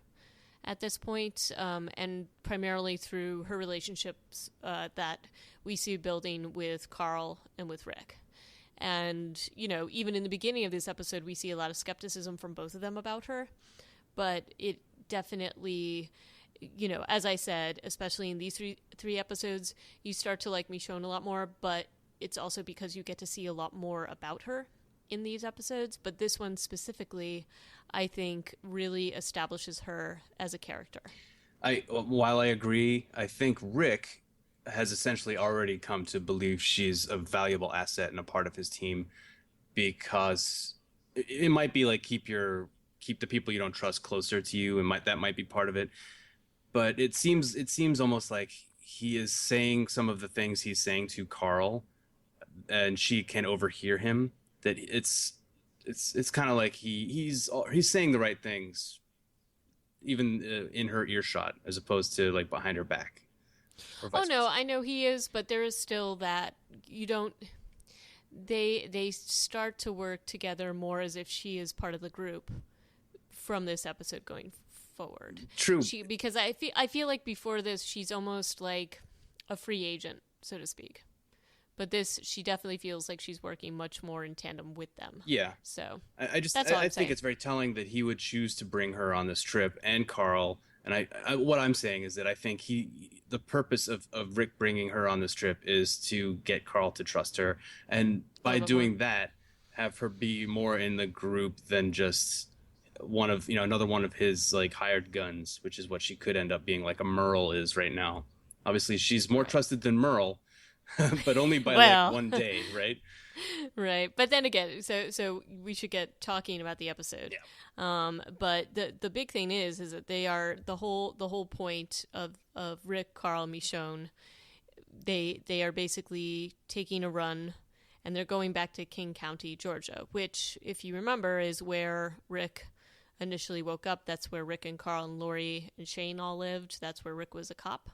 at this point, and primarily through her relationships that we see building with Carl and with Rick. And, even in the beginning of this episode, we see a lot of skepticism from both of them about her, but it definitely, as I said, especially in these three episodes, you start to like Michonne a lot more, but it's also because you get to see a lot more about her in these episodes. But this one specifically, I think, really establishes her as a character. While I agree, I think Rick has essentially already come to believe she's a valuable asset and a part of his team, because it might be like keep the people you don't trust closer to you, and that might be part of it. But it seems almost like he is saying some of the things he's saying to Carl, and she can overhear him. That it's kind of like he's saying the right things, even in her earshot, as opposed to like behind her back. Oh no, I know he is, but there is still that you don't. They start to work together more as if she is part of the group from this episode going forward. True. Because I feel like before this she's almost like a free agent, so to speak. But she definitely feels like she's working much more in tandem with them. Yeah. So I think it's very telling that he would choose to bring her on this trip, and Carl. And what I'm saying is that I think the purpose of Rick bringing her on this trip is to get Carl to trust her, and by doing that, have her be more in the group than just one of another one of his like hired guns, which is what she could end up being, like a Merle is right now. Obviously, she's more trusted than Merle, but only by like one day, right? Right, but then again, so we should get talking about the episode. Yeah. But the big thing is that they are the whole point of Rick, Carl, Michonne. They are basically taking a run, and they're going back to King County, Georgia, which, if you remember, is where Rick initially woke up. That's where Rick and Carl and Lori and Shane all lived. That's where Rick was a cop.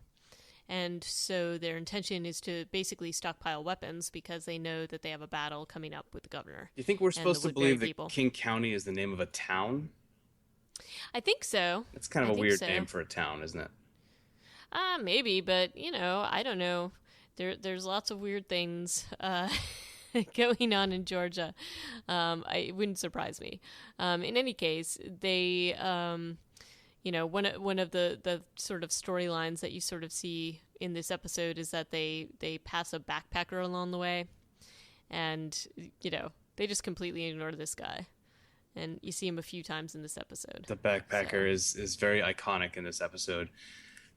And so their intention is to basically stockpile weapons because they know that they have a battle coming up with the governor. You think we're supposed to believe that King County is the name of a town? I think so. It's kind of a weird name for a town, isn't it? Maybe, but, I don't know. There's lots of weird things going on in Georgia. It wouldn't surprise me. In any case, they... one of the sort of storylines that you sort of see in this episode is that they pass a backpacker along the way, and they just completely ignore this guy, and you see him a few times in this episode. The backpacker is very iconic in this episode.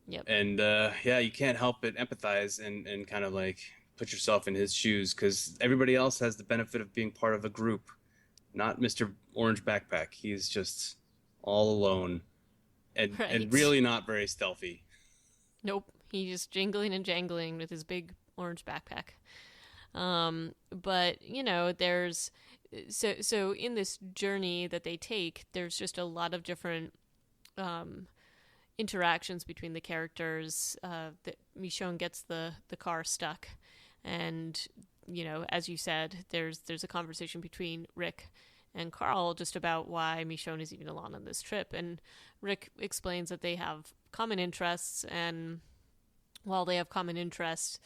Yep. And you can't help but empathize and kind of like put yourself in his shoes because everybody else has the benefit of being part of a group, not Mr. Orange Backpack. He's just all alone and Right. really not very stealthy. Nope. He's just jingling and jangling with his big orange backpack. But there's so in this journey that they take, there's just a lot of different um, interactions between the characters. That Michonne gets the car stuck, and as you said, there's a conversation between Rick and Carl just about why Michonne is even along on this trip, and Rick explains that they have common interests, and while they have common interests,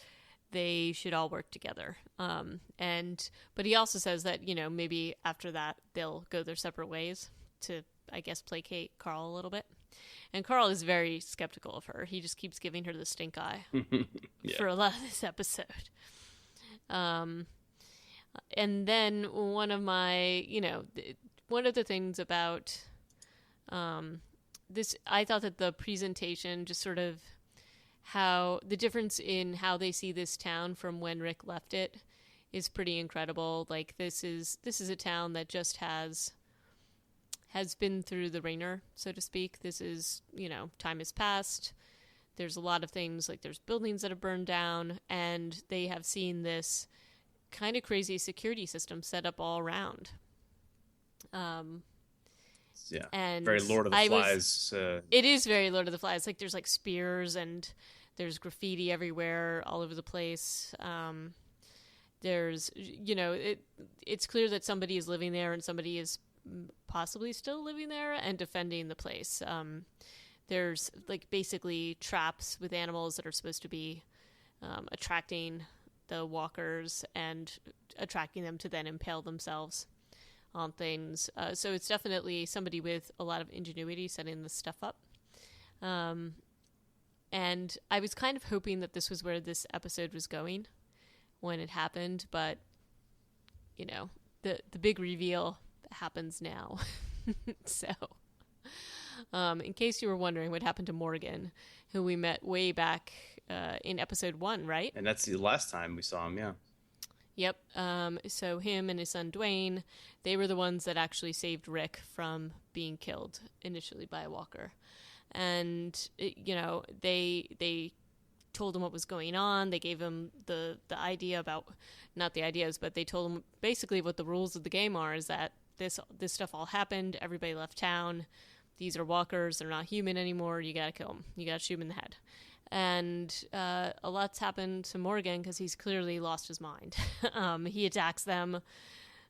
they should all work together. But he also says that maybe after that they'll go their separate ways to, I guess, placate Carl a little bit. And Carl is very skeptical of her. He just keeps giving her the stink eye Yeah. for a lot of this episode. Um, and then one of the things about this, I thought that the presentation just sort of how the difference in how they see this town from when Rick left it is pretty incredible. Like this is a town that just has been through the ringer, so to speak. This is, time has passed. There's a lot of things, like there's buildings that have burned down, and they have seen this kind of crazy security system set up all around. Yeah. And Very Lord of the Flies. It is very Lord of the Flies. Like there's like spears and there's graffiti everywhere, all over the place. There's, it's clear that somebody is living there and somebody is possibly still living there and defending the place. There's like basically traps with animals that are supposed to be attracting the walkers and attracting them to then impale themselves on things. So it's definitely somebody with a lot of ingenuity setting this stuff up. And I was kind of hoping that this was where this episode was going when it happened, but the big reveal happens now. So in case you were wondering what happened to Morgan, who we met way back in episode 1, right? And that's the last time we saw him, yeah. Yep. So him and his son Dwayne, they were the ones that actually saved Rick from being killed initially by a walker. And they told him what was going on. They gave him the idea about, not the ideas, but they told him basically what the rules of the game are, is that this stuff all happened. Everybody left town. These are walkers. They're not human anymore. You got to kill them. You got to shoot them in the head. And a lot's happened to Morgan because he's clearly lost his mind. He attacks them.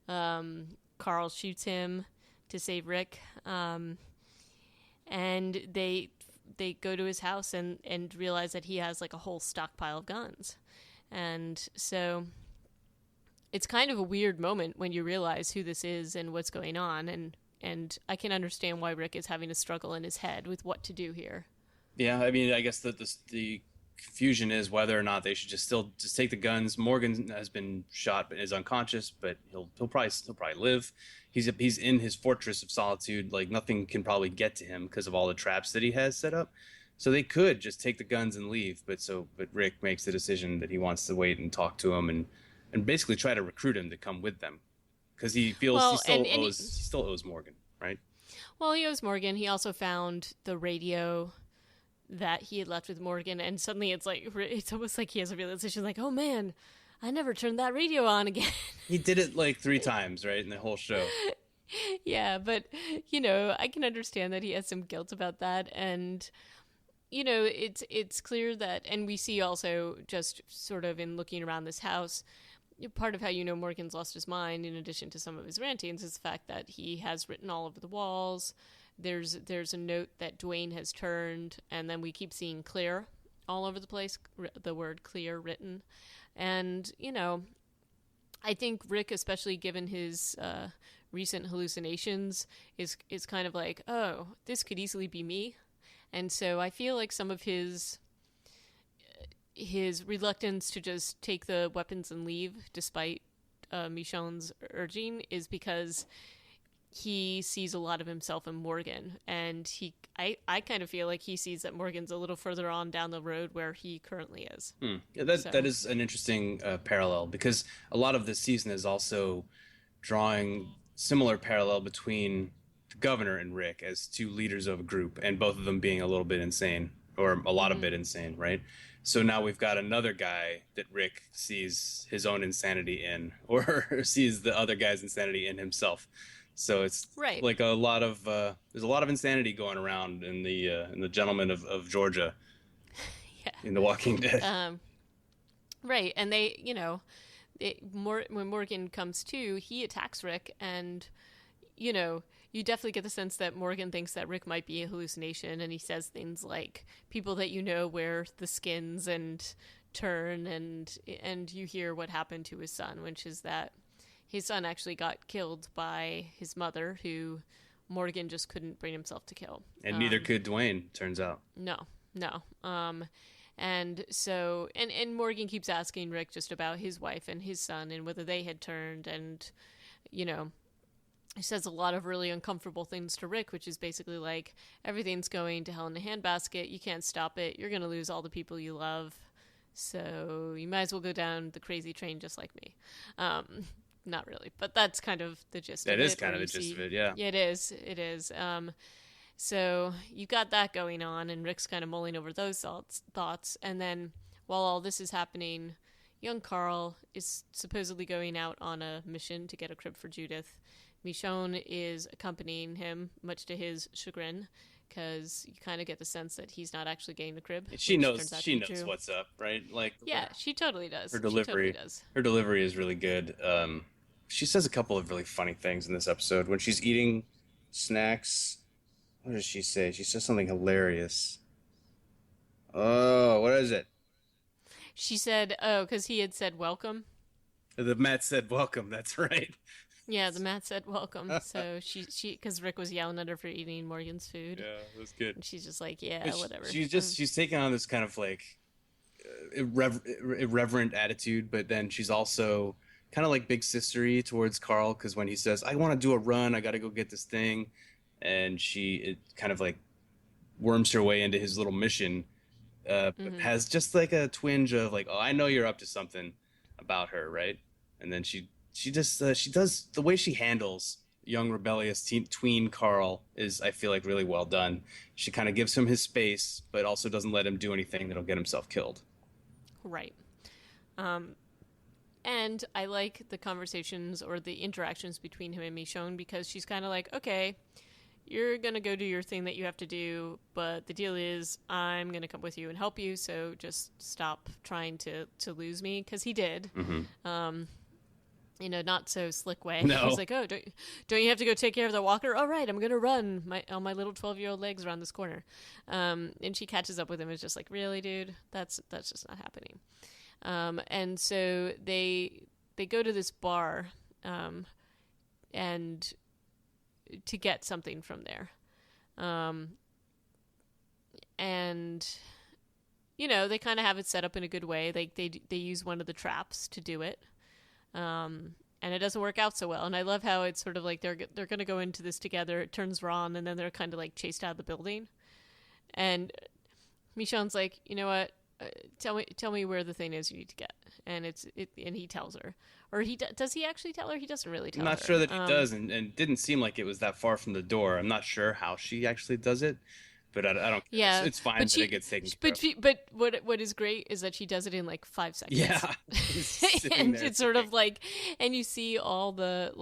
Carl shoots him to save Rick. And they go to his house and realize that he has like a whole stockpile of guns. And so it's kind of a weird moment when you realize who this is and what's going on. And I can understand why Rick is having a struggle in his head with what to do here. Yeah, I mean, I guess the confusion is whether or not they should just take the guns. Morgan has been shot but is unconscious, but he'll probably live. He's in his fortress of solitude. Like nothing can probably get to him because of all the traps that he has set up. So they could just take the guns and leave. But Rick makes the decision that he wants to wait and talk to him and basically try to recruit him to come with them because he feels he still owes Morgan, right? Well, he owes Morgan. He also found the radio that he had left with Morgan, and suddenly it's almost like he has a realization, like, oh man, I never turned that radio on again. He did it like 3 times, right, in the whole show. Yeah, but I can understand that he has some guilt about that, and it's clear that, and we see also just sort of in looking around this house, part of how Morgan's lost his mind, in addition to some of his rantings, is the fact that he has written all over the walls. There's a note that Dwayne has turned, and then we keep seeing clear all over the place, the word clear written. And, I think Rick, especially given his recent hallucinations, is kind of like, oh, this could easily be me. And so I feel like some of his reluctance to just take the weapons and leave, despite Michonne's urging, is because he sees a lot of himself in Morgan, and I kind of feel like he sees that Morgan's a little further on down the road where he currently is. Yeah, that So, is an interesting parallel because a lot of this season is also drawing similar parallel between the governor and Rick as two leaders of a group, and both of them being a little bit insane or a lot of mhm. bit insane, right? So now we've got another guy that Rick sees his own insanity in, or sees the other guy's insanity in himself. So it's Right. like a lot of there's a lot of insanity going around in the gentleman of Georgia Yeah. in The Walking Dead. Um, right. And they, when Morgan comes to, he attacks Rick, and you definitely get the sense that Morgan thinks that Rick might be a hallucination, and he says things like, "People that you know wear the skins and turn," and you hear what happened to his son, which is that his son actually got killed by his mother, who Morgan just couldn't bring himself to kill. And neither could Dwayne, turns out. No, no. And so, and Morgan keeps asking Rick just about his wife and his son and whether they had turned, and you know, he says a lot of really uncomfortable things to Rick, which is basically like, everything's going to hell in a handbasket. You can't stop it. You're going to lose all the people you love. So you might as well go down the crazy train just like me. Not really, but that's kind of the gist of it. That is kind of the gist of it, yeah. Yeah, it is. It is. So you got that going on, and Rick's kind of mulling over those thoughts. And then while all this is happening, young Carl is supposedly going out on a mission to get a crib for Judith. Michonne is accompanying him, much to his chagrin, because you kind of get the sense that he's not actually getting the crib. She knows what's up, right? Like, yeah, she totally does. Her delivery, she totally does. Her delivery is really good. She says a couple of really funny things in this episode when she's eating snacks. What does she say? She says something hilarious. Oh, what is it? She said, "Oh, because he had said welcome." The Matt said welcome. That's right. Yeah, the Matt said welcome. So she because Rick was yelling at her for eating Morgan's food. Yeah, it was good. And she's just like, yeah, whatever. She's taking on this kind of like irreverent attitude, but then she's also kind of like big sistery towards Carl, because when he says, "I want to do a run, I got to go get this thing," and it kind of like worms her way into his little mission, but has just like a twinge of like, "Oh, I know you're up to something about her," right? And then she does the way she handles young rebellious tween Carl is, I feel like, really well done. She kind of gives him his space, but also doesn't let him do anything that'll get himself killed. Right. And I like the conversations or the interactions between him and Michonne, because she's kind of like, okay, you're going to go do your thing that you have to do, but the deal is I'm going to come with you and help you, so just stop trying to lose me, because he did. In a not so slick way. No. He's like, "Oh, don't you have to go take care of the walker? All right, I'm gonna run on my little 12-year-old legs around this corner." And she catches up with him. It's just like, really, dude, that's just not happening. And so they go to this bar, and to get something from there, and they kind of have it set up in a good way. They use one of the traps to do it. And it doesn't work out so well. And I love how it's sort of like they're going to go into this together. It turns wrong, and then they're kind of like chased out of the building. And Michonne's like, "You know what? Tell me where the thing is you need to get." And and he tells her, or does he actually tell her? He doesn't really tell her. I'm not sure that he does, and didn't seem like it was that far from the door. I'm not sure how she actually does it. But I don't. Yeah, it's fine that it gets taken care of. But what is great is that she does it in like 5 seconds. Yeah, and it's sort of like, and you see all the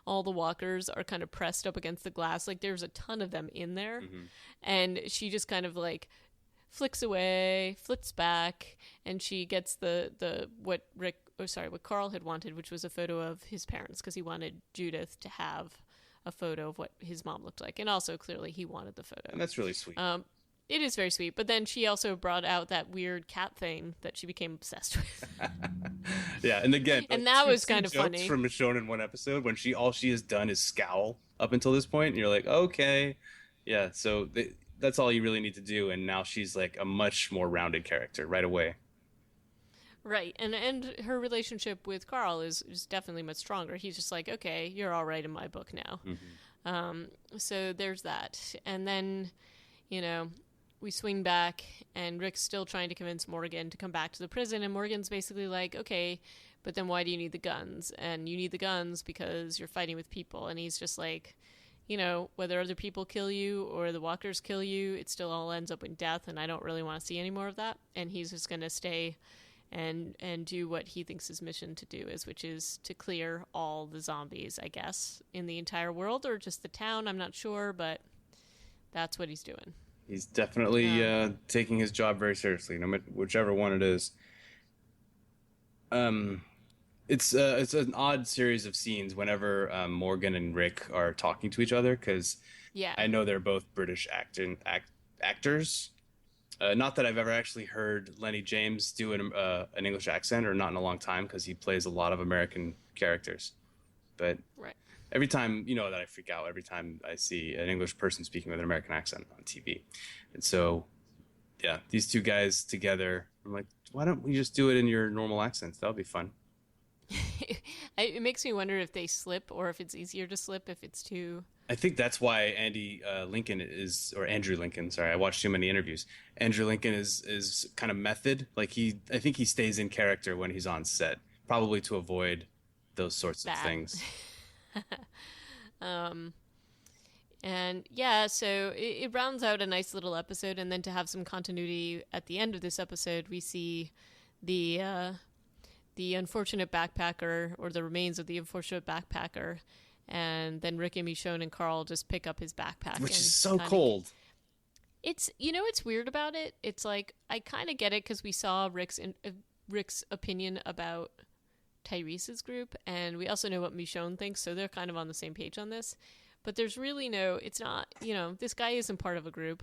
walkers are kind of pressed up against the glass. Like there's a ton of them in there, and she just kind of like flicks away, flips back, and she gets what Carl had wanted, which was a photo of his parents, because he wanted Judith to have a photo of what his mom looked like, and also clearly he wanted the photo. And that's really sweet. It is very sweet, but then she also brought out that weird cat thing that she became obsessed with. Yeah, and again, and that was kind of funny. From Michonne in one episode when all she has done is scowl up until this point, and you're like, okay, yeah. So that's all you really need to do, and now she's like a much more rounded character right away. Right. And her relationship with Carl is definitely much stronger. He's just like, okay, you're all right in my book now. So there's that. And then, you know, we swing back, and Rick's still trying to convince Morgan to come back to the prison. And Morgan's basically like, okay, but then why do you need the guns? And you need the guns because you're fighting with people. And he's just like, you know, whether other people kill you or the walkers kill you, it still all ends up in death. And I don't really want to see any more of that. And he's just going to stay and do what he thinks his mission to do is, which is to clear all the zombies, I guess, in the entire world, or just the town. I'm not sure, but that's what he's doing. He's definitely taking his job very seriously, no matter whichever one it is. It's an odd series of scenes whenever Morgan and Rick are talking to each other, because Yeah. I know they're both British actors. Not that I've ever actually heard Lenny James do an English accent, or not in a long time, because he plays a lot of American characters. But Right. every time, you know that I freak out every time I see an English person speaking with an American accent on TV. And so, yeah, these two guys together, I'm like, why don't we just do it in your normal accents? That would be fun. It makes me wonder if they slip, or if it's easier to slip if it's too... I think that's why Andrew Lincoln, sorry, I watched too many interviews. Andrew Lincoln is kind of method. Like I think he stays in character when he's on set, probably to avoid those sorts of things. And yeah, so it rounds out a nice little episode, and then to have some continuity at the end of this episode, we see the unfortunate backpacker, or the remains of the unfortunate backpacker, and then Rick and Michonne and Carl just pick up his backpack, Which and is so cold. It's, you know, it's weird about it. It's like, I kind of get it, because we saw Rick's opinion about Tyrese's group, and we also know what Michonne thinks, so they're kind of on the same page on this. But there's really it's not, you know, this guy isn't part of a group.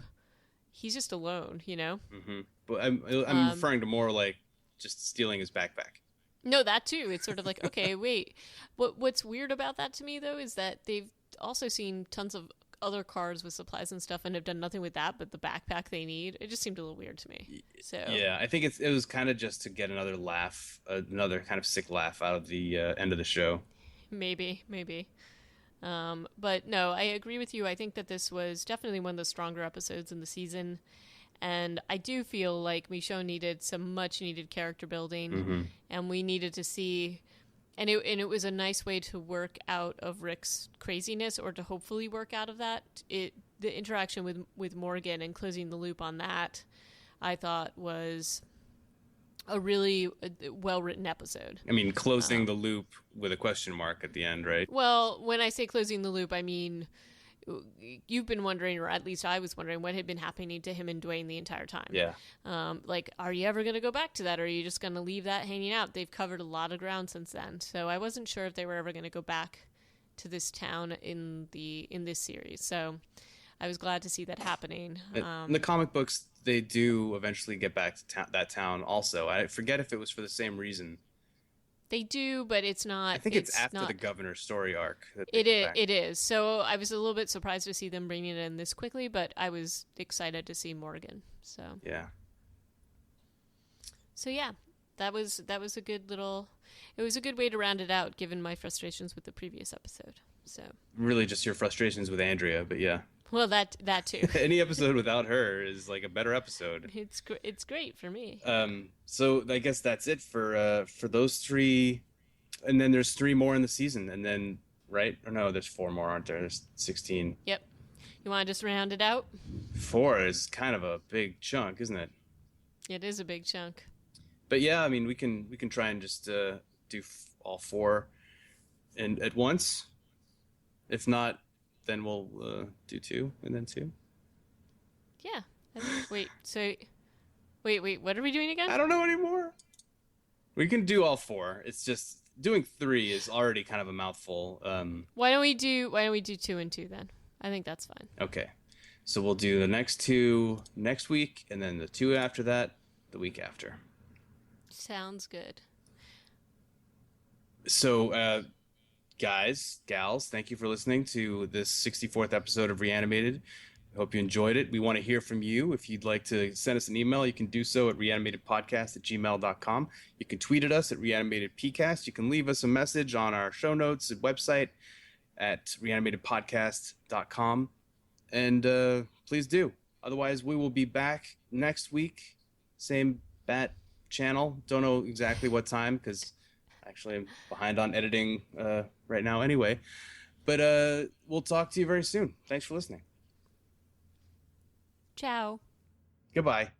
He's just alone, you know? Mm-hmm. But I'm referring to more like just stealing his backpack. No, that too. It's sort of like, okay, wait. What's weird about that to me, though, is that they've also seen tons of other cars with supplies and stuff and have done nothing with that but the backpack they need. It just seemed a little weird to me. So yeah, I think it was kind of just to get another laugh, another kind of sick laugh out of the end of the show. Maybe. But no, I agree with you. I think that this was definitely one of the stronger episodes in the season. And I do feel like Michonne needed some much needed character building, and we needed to see, and it was a nice way to work out of Rick's craziness, or to hopefully work out of that. The interaction with Morgan and closing the loop on that, I thought was a really well-written episode. I mean, closing the loop with a question mark at the end, right? Well, when I say closing the loop, I mean, you've been wondering, or at least I was wondering, what had been happening to him and Dwayne the entire time. Yeah. Like, are you ever going to go back to that, or are you just going to leave that hanging out? They've covered a lot of ground since then, so I wasn't sure if they were ever going to go back to this town in this series. So I was glad to see that happening. In the comic books, they do eventually get back to that town also. I forget if it was for the same reason. They do, but it's not. I think it's after the governor's story arc. It is. So I was a little bit surprised to see them bringing it in this quickly, but I was excited to see Morgan. So yeah. So yeah, that was a good little. It was a good way to round it out, given my frustrations with the previous episode. So really, just your frustrations with Andrea, but yeah. Well, that too. Any episode without her is like a better episode. It's great for me. So I guess that's it for those three, and then there's 3 more in the season, and then right or no, there's 4 more, aren't there? There's 16. Yep. You want to just round it out? 4 is kind of a big chunk, isn't it? It is a big chunk. But yeah, I mean, we can try and just do all 4 and at once. If not, then we'll do 2 and then 2. Yeah. Wait. What are we doing again? I don't know anymore. We can do all 4. It's just doing 3 is already kind of a mouthful. Why don't we do 2 and 2 then? I think that's fine. Okay. So we'll do the next 2 next week, and then the 2 after that the week after. Sounds good. So, guys, gals, thank you for listening to this 64th episode of Reanimated. I hope you enjoyed it. We want to hear from you. If you'd like to send us an email, you can do so at reanimatedpodcast@gmail.com. You can tweet at us at reanimatedpcast. You can leave us a message on our show notes and website at reanimatedpodcast.com. And please do. Otherwise, we will be back next week. Same bat channel. Don't know exactly what time because actually I'm behind on editing right now anyway. But we'll talk to you very soon. Thanks for listening. Ciao. Goodbye.